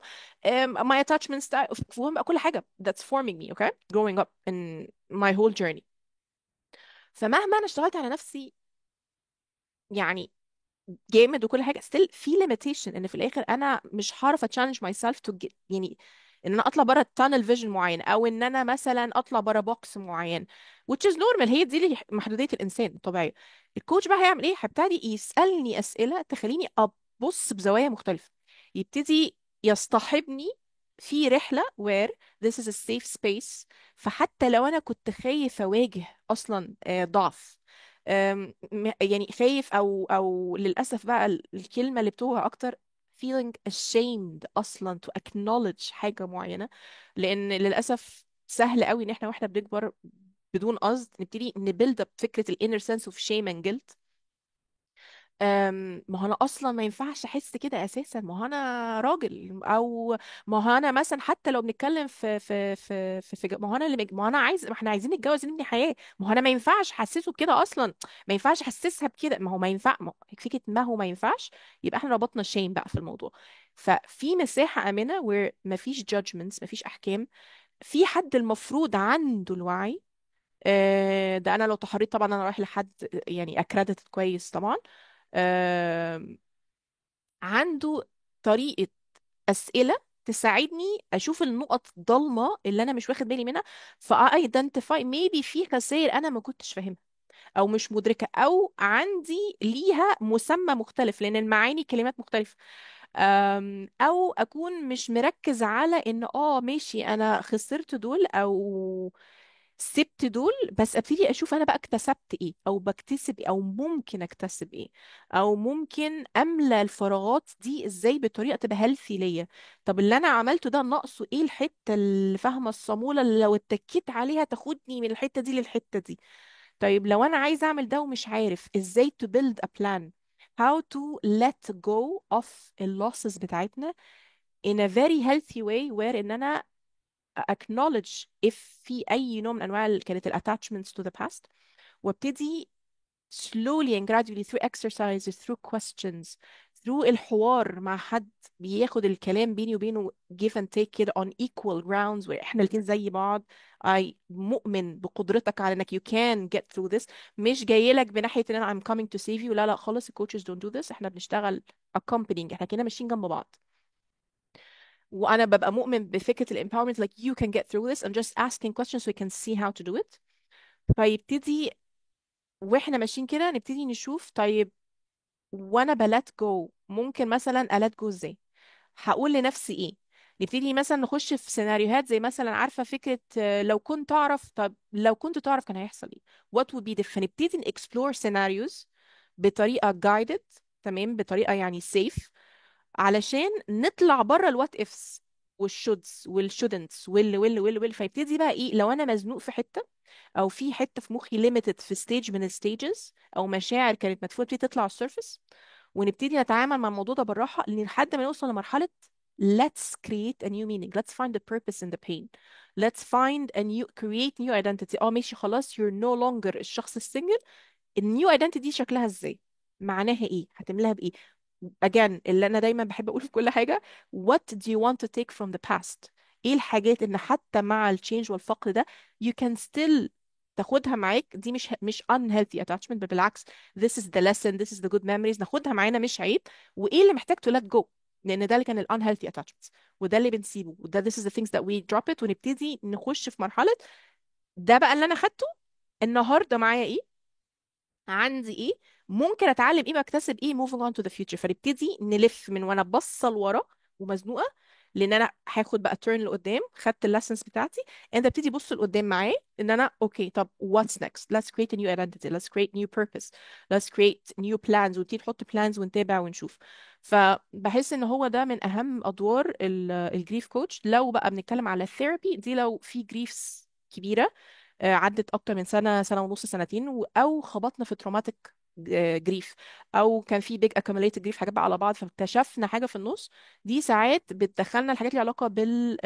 my attachment style، وجواهم بقى كل حاجه that's forming me okay growing up in my whole journey. فمهما انا اشتغلت على نفسي يعني جامد وكل حاجه still في limitation، ان في الاخر انا مش هعرف اتشالنج ماي سيلف تو يعني ان انا اطلع بره التانل فيجن معين، او ان انا مثلا اطلع بره بوكس معين which is normal. هي دي اللي محدوديه الانسان الطبيعيه. الكوتش بقى هيعمل ايه؟ هيبتدي يسالني اسئله تخليني ابص بزوايا مختلفه، يبتدي يصطحبني في رحله where this is a safe space. فحتى لو انا كنت خايف اواجه اصلا ضعف، يعني خايف او للاسف بقى الكلمه اللي بتوجع اكتر feeling ashamed اصلا to acknowledge حاجه معينه. لان للاسف سهل قوي ان احنا واحنا بنكبر بدون قصد نبتدي نبيلد اب فكره الانر سنس اوف شيم اند جيلت. ما هو انا اصلا ما ينفعش احس كده اساسا، ما هو انا راجل، او ما هو انا مثلا حتى لو بنتكلم ما هو انا ما هو انا عايز، ما احنا عايزين نتجوز نبني حياه، ما هو انا ما ينفعش احسسه بكده اصلا، ما ينفعش احسسها بكده، ما هو ما ينفع، فكره ما هو ما ينفعش. يبقى احنا ربطنا الشيم بقى في الموضوع. ففي مساحه امنه وما فيش judgments، ما فيش احكام. في حد المفروض عنده الوعي. ده انا لو تحريت طبعا انا رايح لحد يعني اكريديت كويس طبعا، آم، عنده طريقة أسئلة تساعدني أشوف النقط الضلمة اللي أنا مش واخد بالي منها، فأيدنتيفاي maybe في خسائر أنا ما كنتش فاهمها أو مش مدركة، أو عندي ليها مسمى مختلف لأن المعاني كلمات مختلفة. أو أكون مش مركز على إن ماشي أنا خسرت دول أو سبت دول، بس ابتدي اشوف انا بقى اكتسبت ايه او بكتسب إيه او ممكن اكتسب ايه، او ممكن املى الفراغات دي ازاي بطريقه تبقى هيلثي ليا. طب اللي انا عملته ده ناقصه ايه؟ الحته اللي فاهمه الصاموله اللي لو اتكيت عليها تاخدني من الحته دي للحته دي. طيب لو انا عايزه اعمل ده ومش عارف ازاي to build a plan how to let go of اللosses بتاعتنا in a very healthy way where ان انا acknowledge if في أي نوع من أنواع كانت ال attachments to the past، وابتدي slowly and gradually through exercises through questions through الحوار مع حد بياخد الكلام بيني وبينه give and take كده on equal grounds واحنا الاتنين زي بعض. I مؤمن بقدرتك على انك you can get through this. مش جاي لك بناحية ان انا I'm coming to save you. لا لا خالص. الcoaches don't do this. احنا بنشتغل accompanying. احنا كده ماشيين جنب بعض. وانا ببقى مؤمن بفكرة ال empowerment like you can get through this. I'm just asking questions so we can see how to do it. فيبتدي واحنا ماشيين كده نبتدي نشوف طيب وانا بلات جو ممكن مثلا الات جو ازاي. هقول لنفسي ايه. نبتدي مثلا نخش في سيناريوهات زي مثلا عارفه فكره لو كنت اعرف. طب لو كنت تعرف كان هيحصل ايه. what would be different. فنبتدي نexplore scenarios بطريقه guided. تمام. بطريقه يعني safe علشان نطلع بره الوات ifs والشودز والشودنتس وال فيبتدي بقى ايه لو انا مزنوق في حته او في حته في مخي limited في ستيج من الستيجز او مشاعر كانت مدفونه بتبتدي تطلع على السيرفس. ونبتدي نتعامل مع الموضوع ده بالراحه لحد ما نوصل لمرحله let's create a new meaning. Let's find the purpose in the pain. Let's find a new create new identity. اه ماشي خلاص you're no longer الشخص السنجل. النيو ايدنتي دي شكلها ازاي. معناها ايه. هتملاها بايه. again اللي انا دايما بحب اقول في كل حاجه what do you want to take from the past. ايه الحاجات ان حتى مع التشينج والفقد ده you can still تاخدها معاك. دي مش unhealthy attachment بل بالعكس this is the lesson this is the good memories. ناخدها معانا مش عيب. وايه اللي محتاج to let go. لان ده اللي كان ال unhealthy attachments وده اللي بنسيبه وده this is the things that we drop it. ونبتدي نخش في مرحله ده بقى اللي انا خدته النهارده معايا ايه. عندي ايه. ممكن اتعلم ايه واكتسب ايه moving on to the future. فنبتدي نلف من وانا باصه لورا ومزنوقه لان انا هاخد بقى turn لقدام. خدت الليسنس بتاعتي. انت ابتدي بص لقدام معايا ان انا اوكي طب what's next. Let's create a new identity. Let's create new purpose. Let's create new plans. ونبتدي نحط plans ونتابع ونشوف. فبحس ان هو ده من اهم ادوار الجريف كوتش. لو بقى بنتكلم على الثيرابي دي لو في جريفز كبيره عدت اكتر من سنه سنه ونص سنتين او خبطنا في تروماتيك جريف او كان في بيج accumulated جريف حاجات بقى على بعض فاكتشفنا حاجه في النص. دي ساعات بتدخلنا الحاجات اللي علاقه بال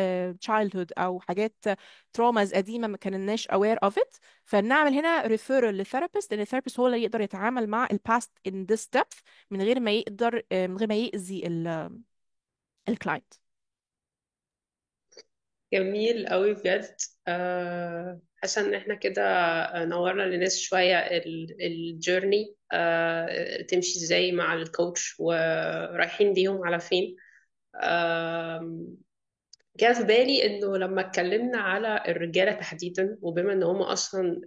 childhood او حاجات تروماز قديمه ما كناش aware of it. فنعمل هنا referral للثيرابيست لان الثيرابيست هو اللي يقدر يتعامل مع الباست in this depth من غير ما يقدر من غير ما يأذي الكلاينت. جميل قوي بجد. حاسه ان احنا كده نورنا للناس شويه الجيرني تمشي ازاي مع الكوتش ورايحين بيهم على فين. جاء في بالي انه لما اتكلمنا على الرجاله تحديدا وبما ان هم اصلا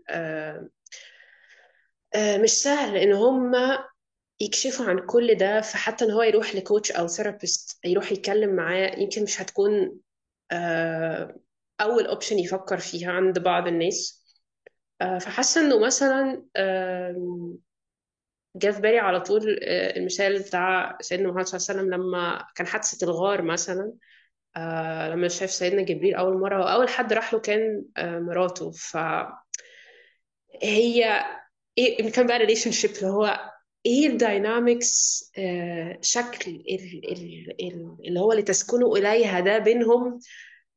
مش سهل ان هم يكشفوا عن كل ده. فحتى ان هو يروح لكوتش او ثيرابيست يروح يتكلم معاه يمكن مش هتكون آه، اول اوبشن يفكر فيها عند بعض الناس. فحاسه انه مثلا جه في بالي على طول المثال بتاع سيدنا محمد صلى الله عليه وسلم لما كان حادثه الغار مثلا. لما شاف سيدنا جبريل اول مره واول حد راح له كان مراته. فهي ايه كان بقى ريليشن شيب اللي هو ايه الداينامكس شكل اللي هو اللي تسكنوا اليها ده بينهم.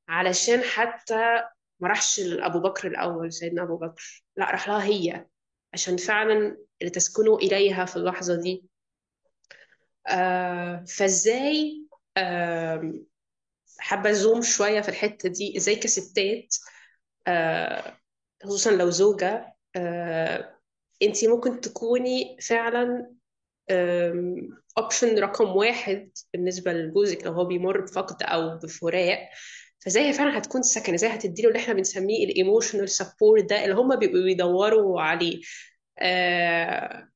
علشان حتى ما راحش لأبو بكر الأول سيدنا أبو بكر لا راح لها هي عشان فعلا اللي تسكنوا إليها في اللحظة دي. فازاي حابة زوم شوية في الحتة دي ازاي كستات آه خصوصا لو زوجة انتي ممكن تكوني فعلا اوبشن رقم واحد بالنسبة لجوزك لو هو بيمر بفقد او بفراق. فزي هي فعلا هتكون سكن ازاي هتديله اللي احنا بنسميه الايموشنال سبورت ده اللي هم بيبقوا بيدوروا عليه. آه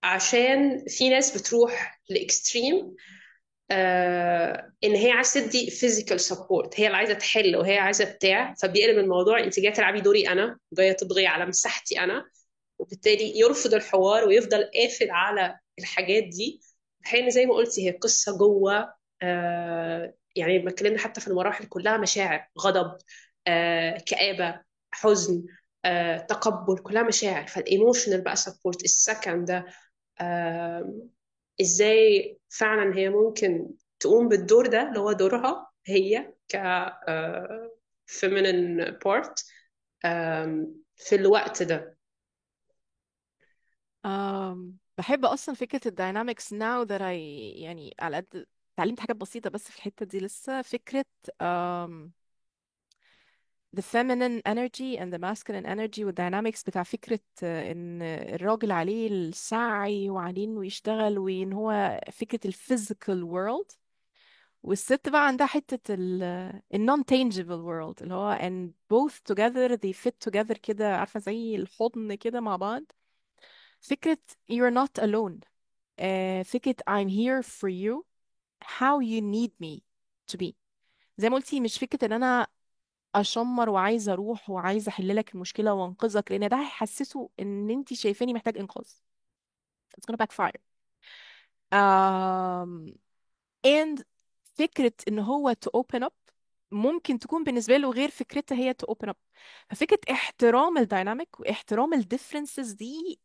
عشان في ناس بتروح لاكستريم ان هي عايزه تدي فيزيكال سبورت هي اللي عايزه تحل وهي عايزه بتاع فبيقلب الموضوع انت جايه تلعبي دوري انا جايه تضغي على مساحتي انا. وبالتالي يرفض الحوار ويفضل قافل على الحاجات دي. في حين زي ما قلتي هي قصة جوه يعني لما اتكلمنا حتى في المراحل كلها مشاعر غضب كآبة حزن تقبل كلها مشاعر. فالايموشنال بقى سبورت السكن ده آه ازاي فعلا هي ممكن تقوم بالدور ده اللي هو دورها هي ك feminine part في الوقت ده. بحب اصلا فكره الداينامكس now that I يعني على قد اتعلمت حاجات بسيطه بس في الحته دي لسه فكره um, the feminine energy and the masculine energy والداينامكس بتاع فكره ان الراجل عليه السعي وعليه انه يشتغل وان هو فكره الفيزيكال world، والست بقى عندها حته ال non tangible world اللي هو and both together they fit together كده، عارفه زي الحضن كده مع بعض. فكره you're not alone، فكرة I'm here for you how you need me to be. زي ما قلتي مش فكرة ان انا اشمر وعايزة اروح وعايزة احل لك المشكلة وانقذك، لان ده هيحسسه ان انت شايفاني محتاج انقاذ. It's gonna backfire. um, and فكرة ان هو to open up ممكن تكون بالنسبة له غير فكرتها هي to open up. ففكرة احترام الديناميك واحترام الديفرنسز دي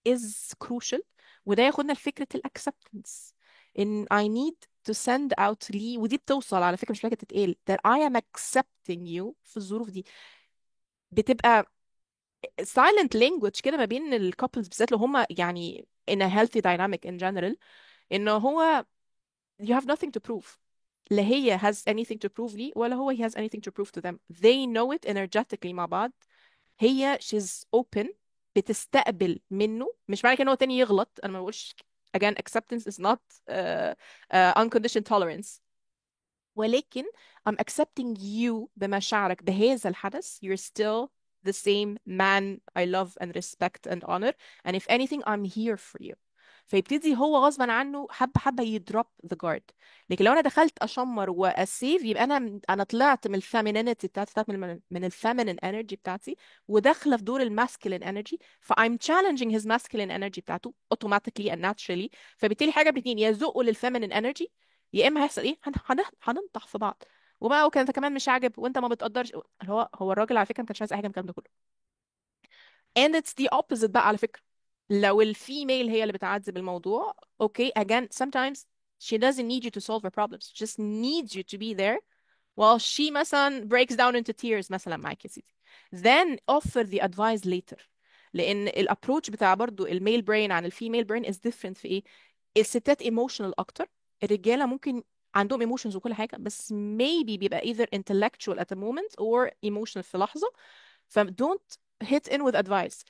is crucial. وده ياخدنا لفكرة الacceptance ان I need to send out لي، ودي بتوصل على فكرة مش محتاجة تتقال that I am accepting you في الظروف دي. بتبقى silent language كده ما بين الكابلز بالذات لو هما يعني in a healthy dynamic in general، انه هو you have nothing to prove. لا هي has anything to prove لي ولا هو he has anything to prove to them. They know it energetically مع بعض. هي she's open بتستقبل منه، مش معنى كده ان هو تاني يغلط، انا ما بقولش again acceptance is not unconditioned tolerance، ولكن I'm accepting you بمشاعرك بهذا الحدث. You're still the same man I love and respect and honor, and if anything I'm here for you. فيبتدي هو غصبا عنه حبة حبة يدروب the guard. لكن لو انا دخلت اشمر واسيف يبقى انا طلعت من الفيمينينيتي بتاعتي، طلعت من الفيمينين انرجي بتاعتي وداخله في دور الماسكلين انرجي، ف I'm challenging his masculine energy بتاعته automatically and naturally. فبالتالي حاجه باتنين، يا يزقه للفيمينين انرجي يا اما هيحصل ايه هننطح في بعض. وبقى وكان كمان مش عاجب وانت ما بتقدرش. هو الراجل على فكره ما كانش عايز اي حاجه من الكلام ده كله. and it's the opposite بقى على فكره. لو الفيميل هي اللي بتعذب الموضوع okay again sometimes she doesn't need you to solve her problems, she just needs you to be there while she مثلا breaks down into tears مثلا معاك يا سيدي. then offer the advice later. لان الابروach بتاع برضو الميل برين عن الفيميل برين is different في ايه. الستات emotional اكتر، الرجاله ممكن عندهم emotions وكل حاجه بس maybe بيبقى either intellectual at a moment or emotional في لحظه. ف don't hit in with advice.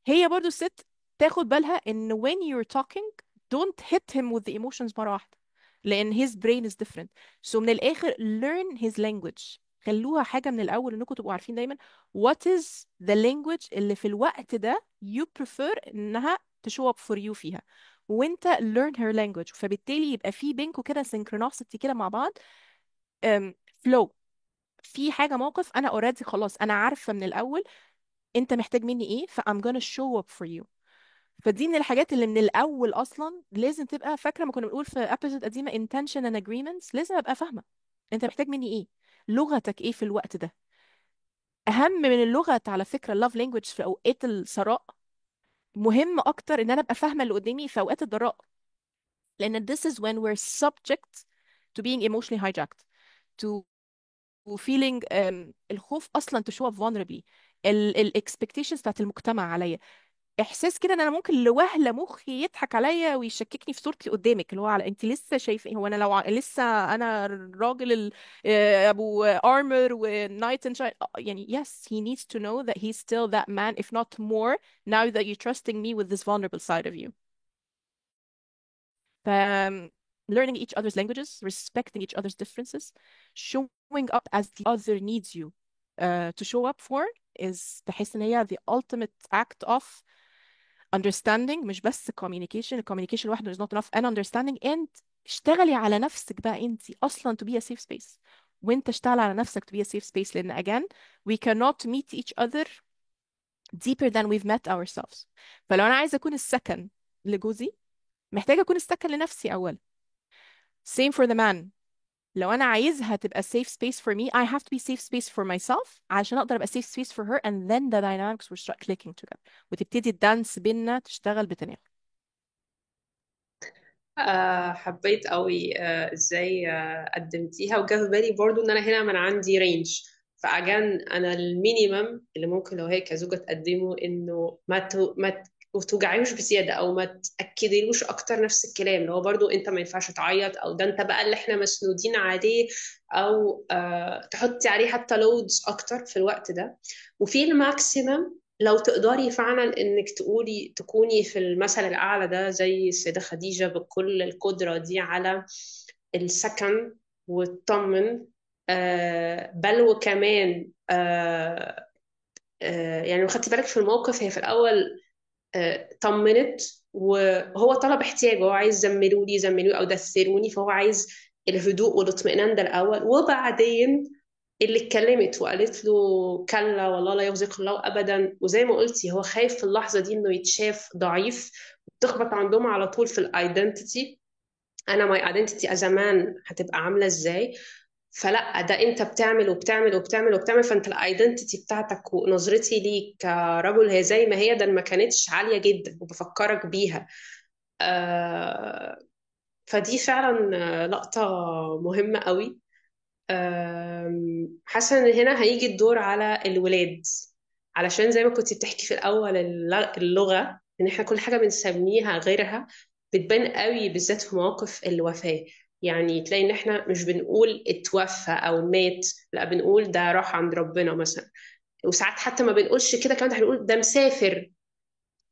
هي برضو الست تاخد بالها ان when you're talking don't hit him with the emotions مرة واحدة لان his brain is different. so من الاخر learn his language. خلوها حاجة من الأول إنكم تبقوا عارفين دايما what is the language اللي في الوقت ده you prefer إنها تشو up for you فيها، وانت learn her language. فبالتالي يبقى في بينكم كده synchronicity كده مع بعض. flow في حاجة موقف أنا already خلاص أنا عارفة من الأول انت محتاج مني ايه ف I'm gonna show up for you. فدي من الحاجات اللي من الاول اصلا لازم تبقى فاكره، ما كنا بنقول في ابيسود قديمه intention and agreements، لازم ابقى فاهمه انت محتاج مني ايه، لغتك ايه في الوقت ده. اهم من اللغه على فكره love language في اوقات الثراء مهم اكتر ان انا ابقى فاهمه اللي قدامي في اوقات الضراء، لان this is when we're subject to being emotionally hijacked to feeling الخوف اصلا to show up vulnerably، ال expectations بتاعت المجتمع عليا، احساس كده ان انا ممكن لوهله مخي يضحك عليا ويشككني في صورتي قدامك اللي هو على انت لسه شايفه هو انا لو لسه انا الراجل ابو ارمر ونايت اند شاين يعني yes he needs to know that he's still that man if not more now that you're trusting me with this vulnerable side of you. ف learning each other's languages, respecting each other's differences, showing up as the other needs you to show up for is بحس ان هي the ultimate act of understanding. مش بس communication، ال communication لوحده is not enough and understanding. and اشتغلي على نفسك بقى انت اصلا to be a safe space، وانت اشتغل على نفسك to be a safe space لان again we cannot meet each other deeper than we've met ourselves. فلو انا عايزه اكون السكن لجوزي محتاجه اكون السكن لنفسي اولا. same for the man. لو انا عايزها تبقى safe space for me I have to be safe space for myself عشان اقدر ابقى safe space for her and then the dynamics will start clicking together وتبتدي الدانس بينا تشتغل بتناغم. حبيت قوي ازاي قدمتيها، وجا في بالي برضو ان انا هنا من عندي رينج. فاجان انا المينيمم اللي ممكن لو هي كزوجة تقدمه انه ما وتوجعيهوش بزياده، او ما تاكديلوش اكتر نفس الكلام اللي هو برضو انت ما ينفعش تعيط، او ده انت بقى اللي احنا مسنودين عليه، او تحطي عليه حتى لودز اكتر في الوقت ده. وفي الماكسيمم لو تقدري فعلا انك تكوني في المثل الاعلى ده زي السيده خديجه بكل القدره دي على السكن والطمن. بل وكمان يعني لو خدتي بالك في الموقف، هي في الأول طمنت وهو طلب احتياجه، هو عايز زملوني زملوني أو دثروني، فهو عايز الهدوء والاطمئنان ده الأول، وبعدين اللي اتكلمت وقالت له كلا والله لا يخزيك الله أبدا. وزي ما قلتي هو خايف في اللحظة دي إنه يتشاف ضعيف، بتخبط عندهم على طول في الايدنتيتي، انا ماي ايدنتيتي زمان هتبقى عامله ازاي. فلا، ده انت بتعمل وبتعمل وبتعمل وبتعمل، فانت الايدنتيتي بتاعتك ونظرتي ليك كرجل هي زي ما هي، ده ما كانتش عاليه جدا وبفكرك بيها. آه فدي فعلا لقطه مهمه قوي. حاسه ان هنا هيجي الدور على الولاد، علشان زي ما كنت بتحكي في الاول اللغه، ان احنا كل حاجه بنسميها غيرها بتبان قوي بالذات في مواقف الوفاه. يعني تلاقي ان احنا مش بنقول اتوفى او مات، لا بنقول ده راح عند ربنا مثلا. وساعات حتى ما بنقولش كده كمان، هنقول ده مسافر.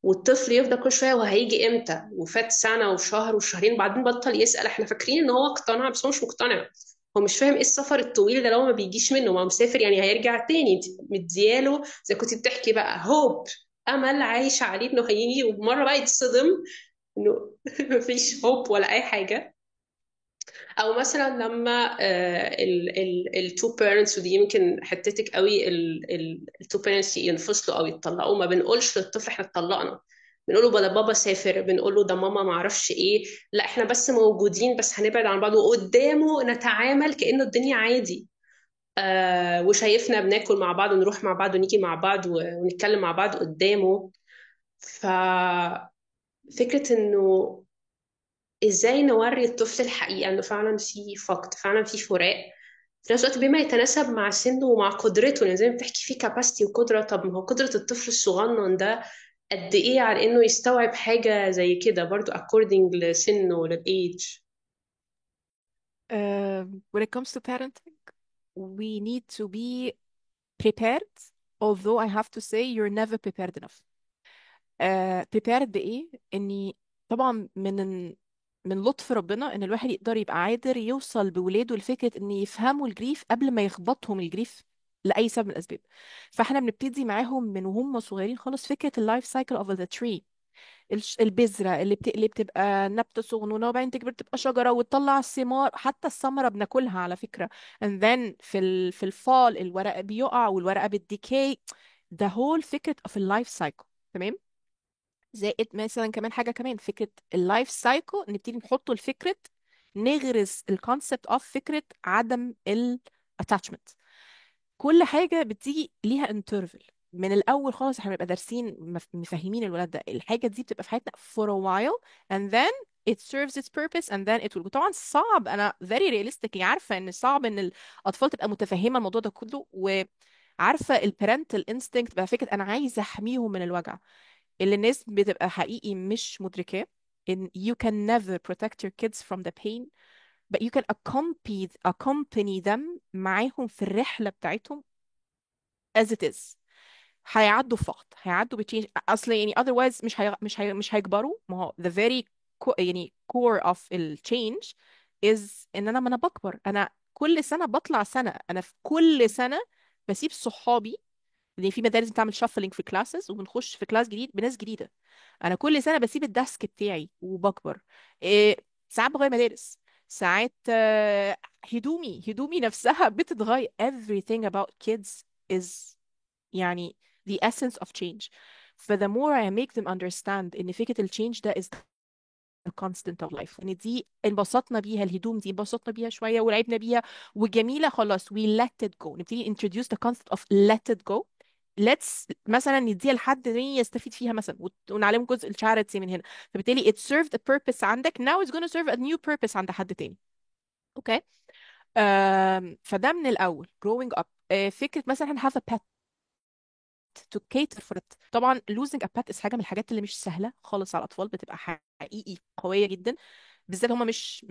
والطفل يفضل كل شويه وهيجي امتى، وفات سنه وشهر وشهرين بعدين بطل يسال، احنا فاكرين ان هو اقتنع بس هو مش مقتنع. هو مش فاهم ايه السفر الطويل ده لو ما بيجيش منه، ما هو مسافر يعني هيرجع تاني، انت مدياله زي كنت بتحكي بقى هوب، امل عايش عليه انه هيجي، ومره بقى يتصدم انه مفيش هوب ولا اي حاجه. او مثلا لما التو بيرنتس، ودي يمكن حتتك قوي، التو بيرنتس ينفصلوا او يتطلقوا، ما بنقولش للطفل احنا اتطلقنا، بنقوله ده بابا سافر، بنقوله ده ماما ما اعرفش ايه، لا احنا بس موجودين، بس هنبعد عن بعض، وقدامه نتعامل كأنه الدنيا عادي. وشايفنا بناكل مع بعض ونروح مع بعض ونيجي مع بعض ونتكلم مع بعض قدامه. ففكرة انه ازاي نوري الطفل الحقيقة انه فعلا في فقد، فعلا في فراق، في نفس الوقت بما يتناسب مع سنه ومع قدرته، لان زي ما بتحكي فيه كاباسيتي وقدرة، طب ما هو قدرة الطفل الصغنن ده قد ايه على انه يستوعب حاجة زي كده برضو according لسنه للايج. when it comes to parenting we need to be prepared, although I have to say you're never prepared enough. prepared بإيه؟ إني طبعا من لطف ربنا إن الواحد يقدر يبقى قادر يوصل بولاده لفكرة إن يفهموا الجريف قبل ما يخبطهم الجريف لأي سبب من الأسباب. فاحنا بنبتدي معاهم من وهم صغيرين خالص فكرة اللايف سايكل اوف ذا تري، البذرة اللي بتقلب تبقى نبتة صغنونة وبعدين تكبر تبقى شجرة وتطلع الثمار، حتى الثمرة بناكلها على فكرة. and then في الفال الورقة بيقع والورقة بتديكي. ده whole فكرة of اللايف سايكل. تمام. زائد مثلا كمان حاجة كمان فكرة اللايف سايكل نبتدي نحطه الفكرة، نغرس الكونسبت اوف فكرة عدم الاتاتشمنت. كل حاجة بتيجي ليها انترفل من الأول خالص. احنا بنبقى دارسين مفهمين الولاد ده الحاجة دي بتبقى في حياتنا for a while and then it serves its purpose and then it will. طبعا صعب، أنا very realistic عارفة إن صعب إن الأطفال تبقى متفهمة الموضوع ده كله، وعارفة البارنتال instinct بقى فكرة أنا عايزة أحميهم من الوجع اللي الناس بتبقى حقيقي مش مدركاه. إن you can never protect your kids from the pain but you can accompany them معاهم في الرحلة بتاعتهم as it is. هيعدوا فقط، هيعدوا بتشينج اصل يعني otherwise مش هيكبروا. ما هو the very يعني core of ال change is ان انا ما انا بكبر، انا كل سنة بطلع سنة، انا في كل سنة بسيب صحابي، لان في مدارس بتعمل شفلنج في كلاسز وبنخش في كلاس جديد بناس جديدة. انا كل سنة بسيب الديسك بتاعي وبكبر. إيه، ساعات بغير مدارس، ساعات هدومي نفسها بتتغير. everything about kids is يعني the essence of change. ف the more I make them understand إن فكرة ال change ده is the constant of life، إن دي انبسطنا بيها، الهدوم دي انبسطنا بيها شوية ولعبنا بيها وجميلة خلاص we let it go، نبتدي introduce the concept of let it go. let's مثلا نديها لحد تاني يستفيد فيها مثلا ونعلمه جزء الشاريتي من هنا، فبالتالي it served a purpose عندك now it's going to serve a new purpose عند حد تاني. اوكي. فده من الأول growing up. فكرة مثلا have a pet to cater for it. طبعا losing a pet is حاجة من الحاجات اللي مش سهلة خالص على الأطفال، بتبقى حقيقي قوية جدا، بالذات هم مش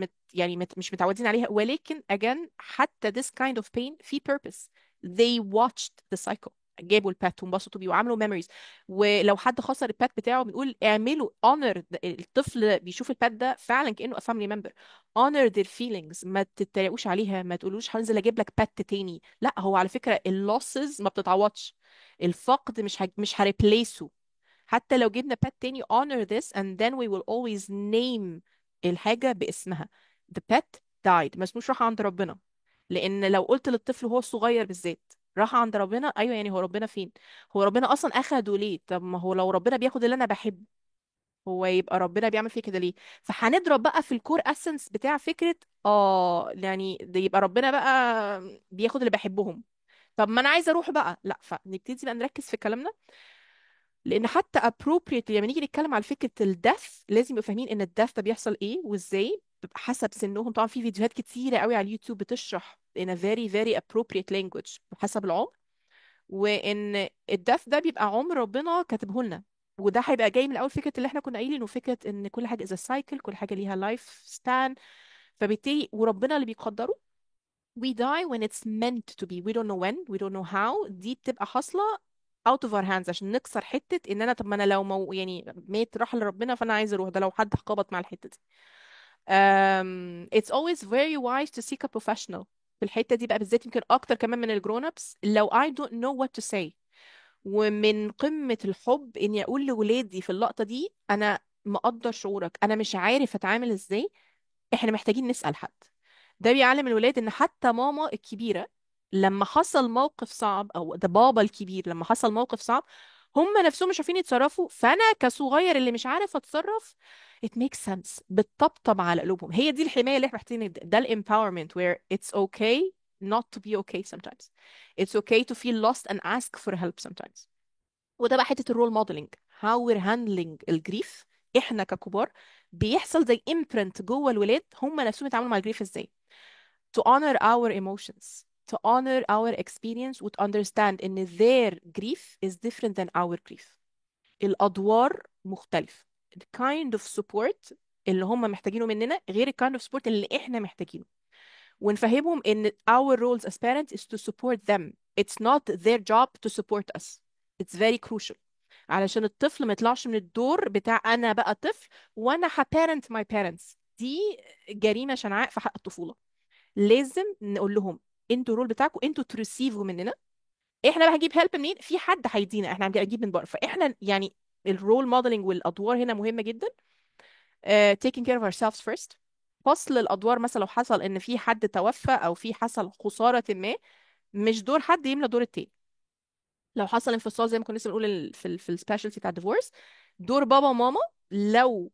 متعودين عليها. ولكن again حتى this kind of pain في purpose. they watched the cycle، جابوا البات وانبسطوا بيه وعملوا memories. ولو حد خسر البات بتاعه بنقول اعملوا honor الطفل بيشوف البات ده فعلا كأنه a family member. honor their feelings، ما تتريقوش عليها، ما تقولوش هنزل اجيب لك بات تاني. لا، هو على فكرة اللosses ما بتتعوضش، الفقد مش هريبليسه. حتى لو جبنا pet تاني honor this and then we will always name الحاجة باسمها. the pet died، ما اسموش راح عند ربنا. لأن لو قلت للطفل وهو صغير بالذات راح عند ربنا، أيوة يعني هو ربنا فين؟ هو ربنا أصلا أخده ليه؟ طب ما هو لو ربنا بياخد اللي أنا بحبه، هو يبقى ربنا بيعمل فيه كده ليه؟ فهنضرب بقى في الكور اسنس بتاع فكرة، يعني ده يبقى ربنا بقى بياخد اللي بحبهم. طب ما انا عايزه اروح بقى، لا، فنبتدي بقى نركز في كلامنا. لان حتى appropriately لما نيجي نتكلم على فكره الدث لازم يبقوا فاهمين ان الدث ده بيحصل ايه وازاي، بيبقى حسب سنهم. طبعا في فيديوهات كتيره قوي على اليوتيوب بتشرح in a very very appropriate language بحسب العمر، وان الدث ده بيبقى عمر ربنا كاتبه لنا. وده هيبقى جاي من اول فكره اللي احنا كنا قايلين، انه فكره ان كل حاجه is a cycle، كل حاجه ليها لايف سبان. فبالتالي وربنا اللي بيقدره. we die when it's meant to be. we don't know when, we don't know how. دي بتبقى حاصلة out of our hands عشان نكسر حتة ان انا، طب ما انا لو يعني ميت راح لربنا فانا عايز اروح، ده لو حد خبط مع الحتة دي. it's always very wise to seek a professional في الحتة دي بقى بالذات، يمكن اكتر كمان من الجرون ups. لو I don't know what to say، ومن قمة الحب اني اقول لولادي في اللقطة دي انا مقدر شعورك، انا مش عارف اتعامل ازاي، احنا محتاجين نسأل حد. ده بيعلم الولاد ان حتى ماما الكبيرة لما حصل موقف صعب، او ده بابا الكبير لما حصل موقف صعب، هم نفسهم مش عارفين يتصرفوا، فانا كصغير اللي مش عارف اتصرف it makes sense بتطبطب على قلوبهم. هي دي الحماية اللي احنا محتاجين، ده الامباورمنت where it's okay not to be okay sometimes. It's okay to feel lost and ask for help sometimes. وده بقى حته الرول موديلنج، هاو وير هاندلنج الجريف. احنا ككبار بيحصل زي imprint جوه الولاد، هم نفسهم يتعاملوا مع الجريف ازاي. to honor our emotions, to honor our experience و to understand ان their grief is different than our grief. الادوار مختلفه. the kind of support اللي هم محتاجينه مننا غير ال kind of support اللي احنا محتاجينه. ونفهمهم ان our roles as parents is to support them. It's not their job to support us. It's very crucial علشان الطفل ما يطلعش من الدور بتاع انا بقى طفل وانا هبارنت ماي بارنتس. دي جريمة شنعاء في حق الطفولة. لازم نقول لهم انتوا الرول بتاعكم انتوا تريسيفوا مننا، احنا بقى هنجيب هيلب منين؟ في حد هيدينا، احنا هنجيب من بره. فاحنا يعني الرول موديلنج والادوار هنا مهمة جدا. taking care of ourselves first. فصل الادوار، مثلا لو حصل ان في حد توفى او في حصل خسارة ما، مش دور حد يملى دور التاني. لو حصل انفصال زي ما كنا لسه بنقول في السبيشالتي بتاع الديفورس، دور بابا وماما. لو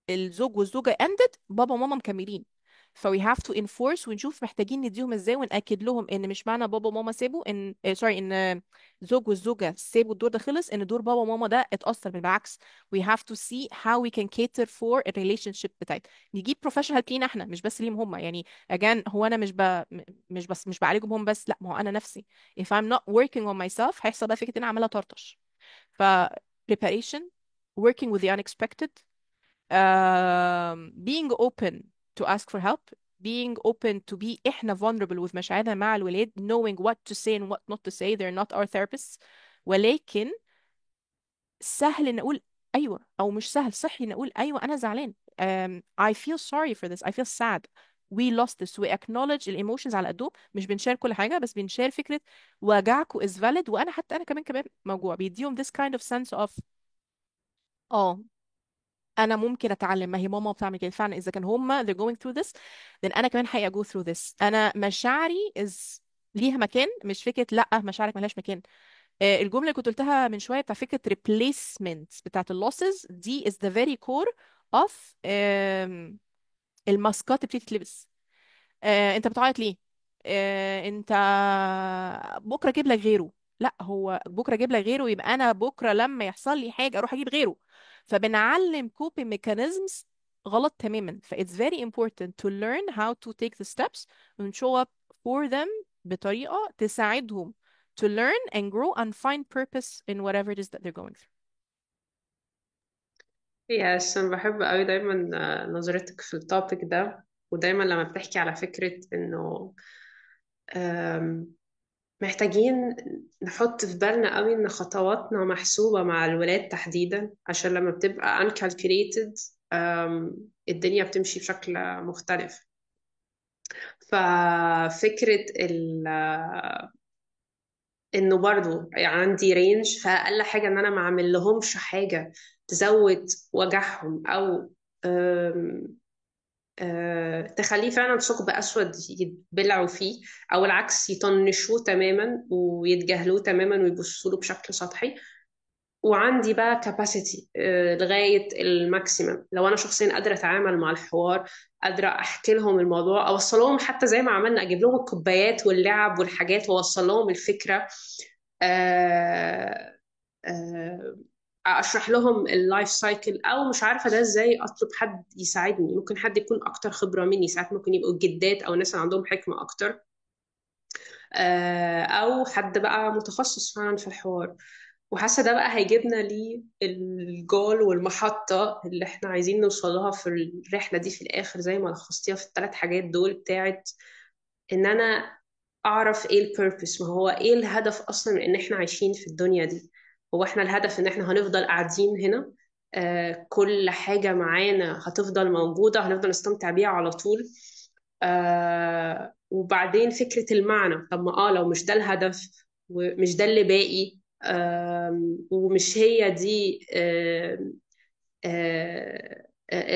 الزوج والزوجة ended، بابا وماما مكملين. ف we have to enforce ونشوف محتاجين نديهم ازاي، ونأكد لهم ان مش معنى بابا وماما سابوا ان سوري ان زوج والزوجة سابوا الدور ده خلص ان دور بابا وماما ده اتأثر. بالعكس we have to see how we can cater for a relationship بتاعت. نجيب professional لينا احنا مش بس ليهم هم. يعني again هو انا مش بعالجهم هم بس، لا، ما هو انا نفسي if I'm not working on myself هيحصل بقى فكرة ان انا عمالة طرطش. ف preparation, working with the unexpected, being open to ask for help, being open to be احنا vulnerable with مشاعرنا مع الولاد, knowing what to say and what not to say. they're not our therapists. ولكن سهل نقول ايوه، او مش سهل، صحي نقول ايوه انا زعلان. I feel sorry for this, I feel sad, we lost this. we acknowledge الايموشنز على قدهم، مش بنشير كل حاجه بس بنشير فكره وجعكوا is valid، وانا حتى انا كمان موجوع. بيديهم this kind of sense of اه انا ممكن اتعلم، ما هي ماما بتعمل كده فعلا. اذا كان هما they're going through this then انا كمان حقيقة go through this. انا مشاعري ليها مكان، مش فكرة لا مشاعرك ملهاش مكان. الجملة اللي كنت قلتها من شوية بتاع فكرة replacement بتاعت اللosses دي is the very core of الماسكات اللي بتتلبس. انت بتعيط ليه؟ انت بكره اجيب لك غيره. لا، هو بكره اجيب لك غيره يبقى انا بكره لما يحصل لي حاجه اروح اجيب غيره. فبنعلم coping mechanisms غلط تماما. ف it's very important to learn how to take the steps and show up for them بطريقه تساعدهم to learn and grow and find purpose in whatever it is that they're going through. يس انا بحب قوي دايما نظرتك في التوبيك ده، ودايما لما بتحكي على فكرة انه آم، محتاجين نحط في بالنا قوي ان خطواتنا محسوبة مع الولاد تحديدا، عشان لما بتبقى uncalculated الدنيا بتمشي بشكل مختلف. ففكرة انه برضو عندي رينج، فاقل حاجة ان انا ما اعمل لهمش حاجة تزود وجعهم او تخليه فعلا ثقب أسود يتبلعوا فيه، أو العكس يطنشوه تماما ويتجاهلوه تماما ويبصوا له بشكل سطحي. وعندي بقى capacity لغاية الماكسيمم، لو أنا شخصيا قادرة أتعامل مع الحوار، قادرة أحكي لهم الموضوع، أوصلهم حتى زي ما عملنا، أجيب لهم الكوبايات واللعب والحاجات وأوصل لهم الفكرة. آه، آه، اشرح لهم اللايف سايكل، او مش عارفه ده ازاي، اطلب حد يساعدني، ممكن حد يكون اكتر خبره مني، ساعات ممكن يبقوا الجدات او ناس عندهم حكمه اكتر، او حد بقى متخصص فعلا في الحوار. وحاسه ده بقى هيجيبنا للجول والمحطه اللي احنا عايزين نوصل لها في الرحله دي في الاخر، زي ما لخصتيها في الثلاث حاجات دول بتاعت ان انا اعرف ايه البيربس، ما هو ايه الهدف اصلا من ان احنا عايشين في الدنيا دي. هو احنا الهدف ان احنا هنفضل قاعدين هنا، كل حاجة معانا هتفضل موجودة، هنفضل نستمتع بيها على طول. وبعدين فكرة المعنى، طب ما لو مش ده الهدف ومش ده اللي باقي، ومش هي دي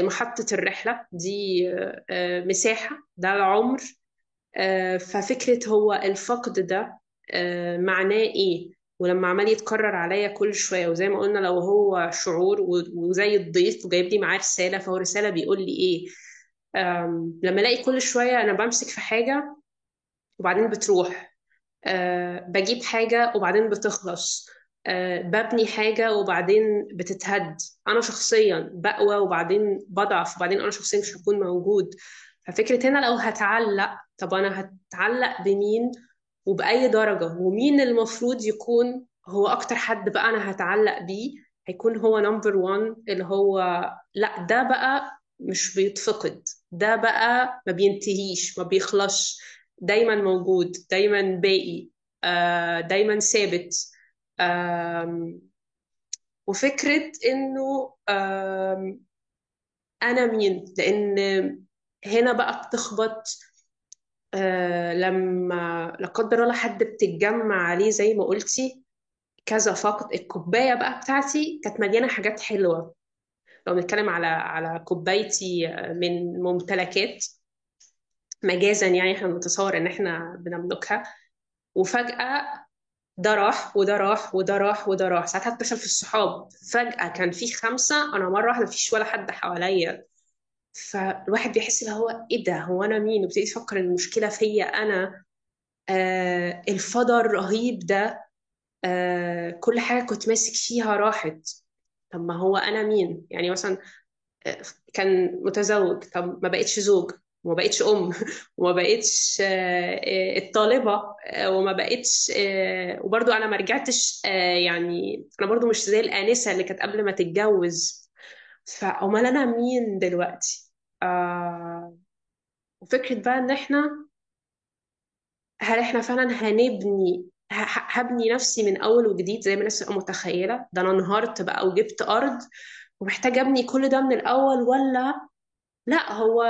محطة الرحلة دي، مساحة ده العمر. ففكرة هو الفقد ده معناه ايه، ولما عمال يتكرر عليا كل شوية، وزي ما قلنا لو هو شعور وزي الضيف وجايب لي معاه رسالة، فهو رسالة بيقول لي ايه. لما الاقي كل شوية انا بمسك في حاجة وبعدين بتروح، بجيب حاجة وبعدين بتخلص، ببني حاجة وبعدين بتتهد، أنا شخصيا بقوى وبعدين بضعف، وبعدين أنا شخصيا مش هكون موجود. ففكرة هنا لو هتعلق، طب أنا هتعلق بمين وبأي درجة، ومين المفروض يكون هو أكتر حد بقى أنا هتعلق بيه، هيكون هو نمبر وان، اللي هو لا ده بقى مش بيتفقد، ده بقى ما بينتهيش ما بيخلصش، دايما موجود دايما باقي، دايما ثابت. آم، وفكرة إنه أنا مين، لأن هنا بقى بتخبط لما لا قدر الله حد بتتجمع عليه زي ما قلتي كذا فقد. الكوباية بقى بتاعتي كانت مليانة حاجات حلوة، لو بنتكلم على كوبايتي من ممتلكات مجازا، يعني احنا بنتصور ان احنا بنملكها، وفجأة ده راح وده راح وده راح وده راح. ساعات هتبشر في الصحاب، فجأة كان في خمسة، أنا مرة واحدة مفيش ولا حد حواليا. فالواحد بيحس اللي هو إيه ده، هو أنا مين، وبتبتدي تفكر إن المشكلة فيا أنا. الفضا الرهيب ده، كل حاجة كنت ماسك فيها راحت. طب ما هو أنا مين يعني؟ مثلا كان متزوج، طب ما بقتش زوج، وما بقتش أم وما بقتش الطالبة، وما بقتش وبرضو أنا ما رجعتش، يعني أنا برضو مش زي الآنسة اللي كانت قبل ما تتجوز. فأمال أنا مين دلوقتي؟ وفكرة بقى إن إحنا، هل إحنا فعلا هنبني هبني نفسي من أول وجديد زي ما الناس تبقى متخيلة، ده أنا انهارت بقى وجبت أرض ومحتاجة أبني كل ده من الأول، ولا لا هو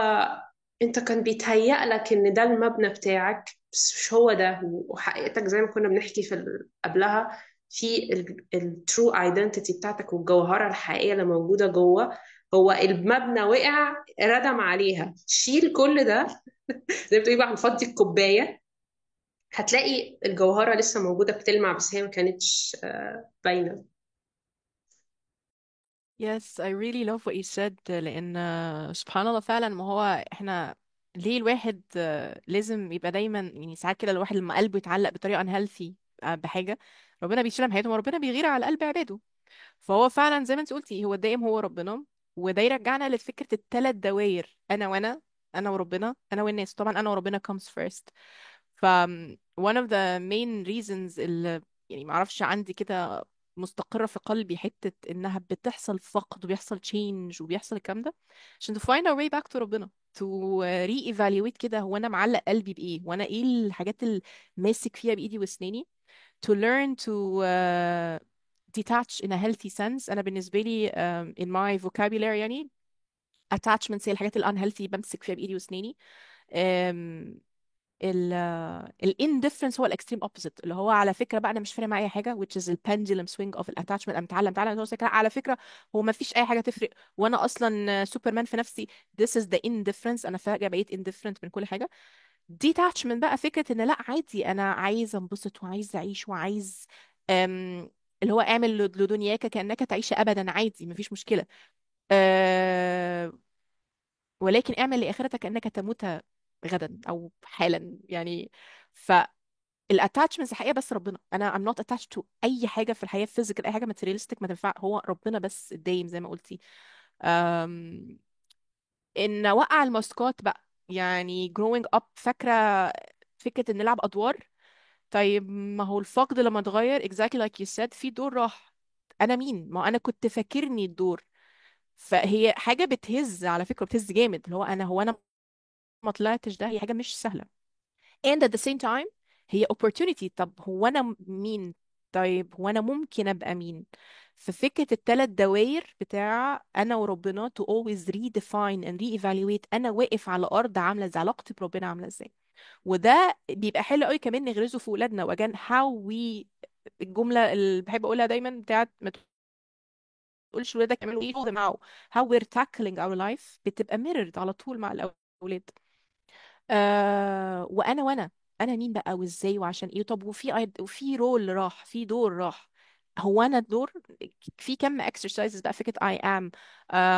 انت كان بيتهيأ لك ان ده المبنى بتاعك بس مش هو ده، وحقيقتك زي ما كنا بنحكي قبلها في الترو ايدنتيتي بتاعتك والجوهرة الحقيقية اللي موجودة جوه. هو المبنى وقع ردم عليها، شيل كل ده زي ما بتقولي بقى، هنفضي الكوباية، هتلاقي الجوهرة لسه موجودة بتلمع، بس هي ما كانتش باينة. Yes, I really love what you said. لأن سبحان الله فعلا، ما هو احنا ليه الواحد لازم يبقى دايما، يعني ساعات كده الواحد لما قلبه يتعلق بطريقة unhealthy بحاجة، ربنا بيشيلها من حياته، وربنا بيغير على قلب عباده. فهو فعلا زي ما انت قلتي، هو الدائم هو ربنا. وده يرجعنا لفكرة الثلاث دوائر: أنا وأنا، أنا وربنا، أنا والناس. طبعا أنا وربنا comes first. one of the main reasons اللي يعني معرفش عندي كده مستقرة في قلبي حتة إنها بتحصل فقد وبيحصل change وبيحصل الكلام ده عشان to find our way back to ربنا to re-evaluate كده هو أنا معلق قلبي بإيه وأنا إيه الحاجات اللي ماسك فيها بإيدي وأسناني to learn to detach in a healthy sense. أنا بالنسبة لي in my vocabulary يعني attachments هي الحاجات ال unhealthy بمسك فيها بإيدي وأسناني. ال ال indifference هو الاكستريم اوبوزيت اللي هو على فكره بقى انا مش فارق معايا اي حاجه which is the pendulum swing of attachment. انا متعلم على فكره هو ما فيش اي حاجه تفرق وانا اصلا سوبرمان في نفسي. this is the indifference. انا فجاه بقيت indifferent من كل حاجه. detachment بقى فكره ان لا عادي انا عايز انبسط وعايز اعيش وعايز أم... اللي هو اعمل لدنياك كانك تعيش ابدا عادي مفيش مشكله. أه... ولكن اعمل لاخرتك كانك تموت غدا او حالا يعني. فالاتاتشمنتس الحقيقه بس ربنا. انا I'm not attached to اي حاجه في الحياه فيزيكال اي حاجه materialistic ما تنفع هو ربنا بس الدايم زي ما قلتي. أم... ان وقع الماسكات بقى يعني growing up فاكره فكره ان نلعب ادوار. طيب ما هو الفقد لما اتغير exactly like you said في دور راح. انا مين؟ ما انا كنت فاكرني الدور. فهي حاجه بتهز على فكره بتهز جامد اللي هو انا هو انا ما طلعتش ده. هي حاجه مش سهله and at the same time هي opportunity. طب هو انا مين؟ طيب هو انا ممكن ابقى مين؟ ففكرة الثلاث دواير بتاع انا وربنا to always redefine and reevaluate انا واقف على ارض عاملة ازاي علاقتي بربنا عاملة ازاي. وده بيبقى حلو قوي كمان نغرزه في ولادنا واجان how we الجملة اللي بحب اقولها دايما بتاعت ما تقولش ولادك اعملوا ايه show them how we're tackling our life بتبقى mirrored على طول مع الاولاد. وانا انا مين بقى وازاي وعشان ايه. طب وفي رول راح في دور راح. هو انا الدور في كم exercises بقى فكره I am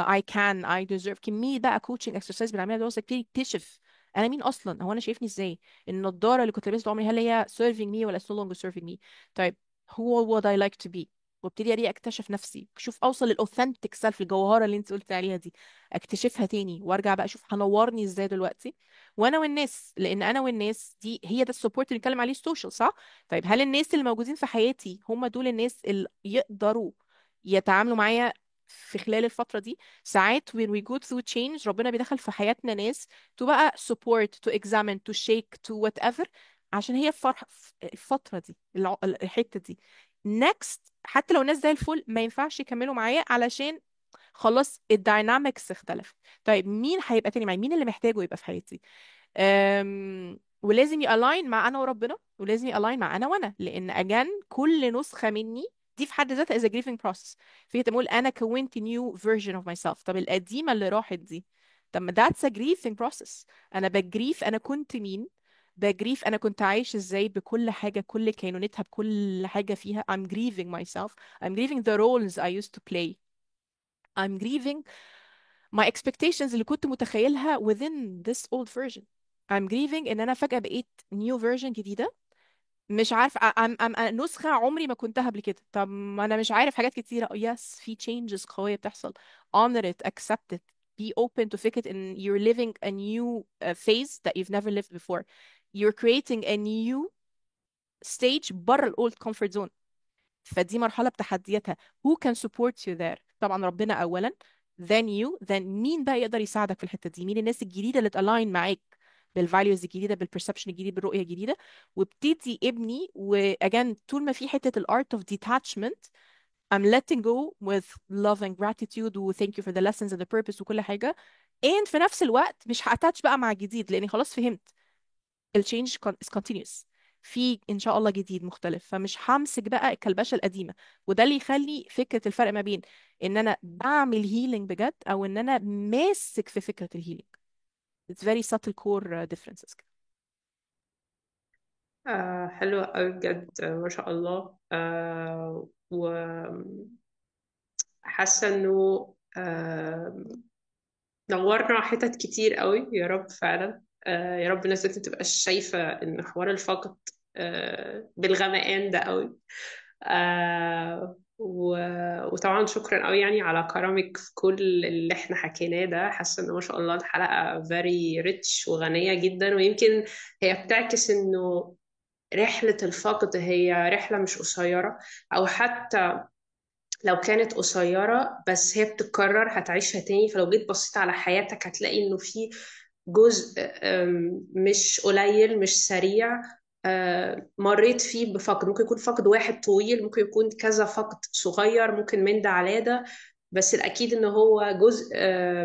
I can I deserve كمية بقى coaching exercise بنعملها دول كتير يكتشف انا مين اصلا. هو انا شايفني ازاي؟ النضاره اللي كنت لابسها طول عمري هل هي serving me ولا it's no longer serving me. طيب هو what I like to be وابتدي اري اكتشف نفسي شوف اوصل للاوثنتيك سيلف الجوهره اللي انت قلت عليها دي اكتشفها تاني وارجع بقى اشوف هنورني ازاي دلوقتي. وانا والناس لان انا والناس دي هي ده السبورت اللي بنتكلم عليه السوشيال صح. طيب هل الناس اللي موجودين في حياتي هم دول الناس اللي يقدروا يتعاملوا معايا في خلال الفترة دي؟ ساعات when we go through change ربنا بيدخل في حياتنا ناس تو بقى support to examine to shake to whatever عشان هي الفترة دي الحتة دي next. حتى لو الناس زي الفل ما ينفعش يكملوا معايا علشان خلاص الداينامكس اختلفت. طيب مين هيبقى تاني معايا؟ مين اللي محتاجه يبقى في حياتي؟ ولازم يالاين مع انا وربنا ولازم يالاين مع انا وانا لان اجان كل نسخه مني دي في حد ذاتها is a grieving process. فهي تقول انا كونت new version of myself. طب القديمه اللي راحت دي طب ما that's a grieving process. انا بجريف انا كنت مين بجريف انا كنت عايش ازاي بكل حاجه كل كينونتها بكل حاجه فيها. I'm grieving myself. I'm grieving the roles I used to play. I'm grieving my expectations اللي كنت متخيلها within this old version. I'm grieving ان انا فجأة بقيت new version جديدة مش عارف I'm نسخة عمري ما كنتها قبل كده. طب ما انا مش عارف حاجات كتيرة. yes في changes قوية بتحصل. honor it accept it be open to فكرة ان you're living a new phase that you've never lived before. you're creating a new stage بره ال old comfort zone. فدي مرحلة بتحدياتها. who can support you there؟ طبعا ربنا أولا then you then مين بقى يقدر يساعدك في الحتة دي؟ مين الناس الجديدة اللي تالاين معاك بالفاليوز الجديدة بالبرسبشن الجديد بالرؤية الجديدة وابتدي ابني. واجان طول ما في حتة ال art of detachment I'm letting go with love and gratitude و thank you for the lessons and the purpose وكل حاجة. and في نفس الوقت مش هاتاتش بقى مع الجديد لأني خلاص فهمت التشينج is continuous. في ان شاء الله جديد مختلف فمش همسك بقى الكلبشه القديمه. وده اللي يخلي فكره الفرق ما بين ان انا بعمل هيلينج بجد او ان انا ماسك في فكره الهيلينج. it's very subtle core differences كده. حلوة أوي بجد، ما شاء الله. وحاسة إنه نورنا حتت كتير قوي يا رب فعلا. يا رب الناس ما تبقاش شايفة إن حوار الفقد بالغمقان ده قوي. وطبعا شكرا قوي يعني على كرمك في كل اللي احنا حكيناه ده. حاسة إن ما شاء الله الحلقة very rich وغنية جدا، ويمكن هي بتعكس إنه رحلة الفقد هي رحلة مش قصيرة، أو حتى لو كانت قصيرة بس هي بتتكرر هتعيشها تاني. فلو جيت بصيت على حياتك هتلاقي إنه في جزء مش قليل مش سريع مريت فيه بفقد. ممكن يكون فقد واحد طويل، ممكن يكون كذا فقد صغير، ممكن من ده على ده، بس الأكيد إن هو جزء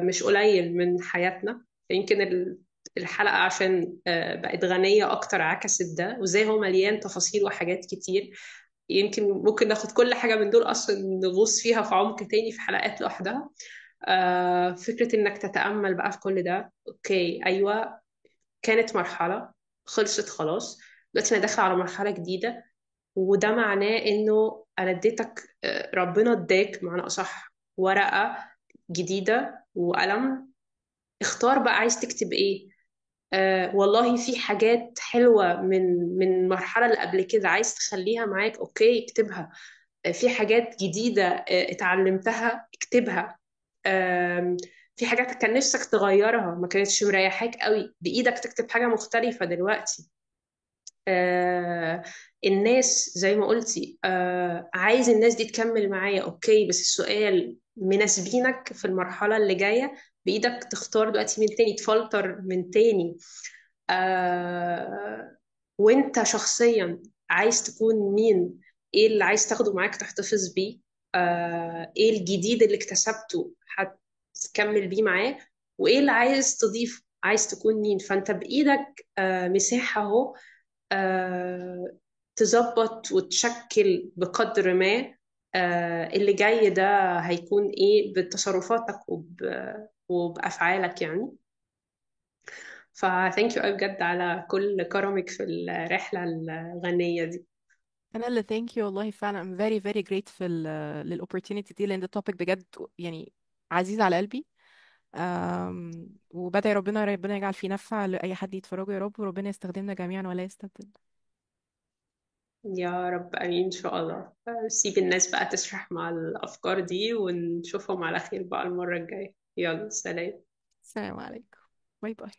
مش قليل من حياتنا. يمكن الحلقة عشان بقت غنية أكتر عكست ده، وزي هو مليان تفاصيل وحاجات كتير. يمكن ممكن ناخد كل حاجة من دول أصلا نغوص فيها في عمق تاني في حلقات لوحدها. فكرة إنك تتأمل بقى في كل ده. أوكي، أيوة، كانت مرحلة خلصت خلاص، دلوقتي أنا داخلة على مرحلة جديدة. وده معناه إنه أنا اديتك ربنا اداك معنى أصح ورقة جديدة وقلم. اختار بقى عايز تكتب إيه. والله في حاجات حلوة من المرحلة اللي قبل كده عايز تخليها معاك، أوكي اكتبها. في حاجات جديدة اتعلمتها اكتبها. في حاجات كان نفسك تغيرها ما كانتش مريحاك قوي، بإيدك تكتب حاجة مختلفة دلوقتي. آه، الناس زي ما قلتي عايز الناس دي تكمل معايا، اوكي، بس السؤال مناسبينك في المرحلة اللي جاية؟ بإيدك تختار دلوقتي من تاني، تفلتر من تاني. آه، وانت شخصيا عايز تكون مين؟ ايه اللي عايز تاخده معاك تحتفظ بيه؟ ايه الجديد اللي اكتسبته هتكمل بيه معاه؟ وايه اللي عايز تضيف؟ عايز تكون مين؟ فانت بإيدك مساحة اهو تظبط وتشكل بقدر ما اللي جاي ده هيكون ايه بتصرفاتك وبأفعالك يعني. فثانك يو بجد على كل كرمك في الرحلة الغنية دي. انا اللي thank you والله فعلا. I'm very very grateful للopportunity دي، لان التوبيك بجد يعني عزيز على قلبي. وبدعي ربنا يجعل فيه نفع لأي حد يتفرجوا يا رب، وربنا يستخدمنا جميعا ولا يستبدل. يا رب امين ان شاء الله. سيب الناس بقى تسرح مع الافكار دي، ونشوفهم على خير بقى المرة الجاية. يلا سلام. السلام عليكم. باي باي.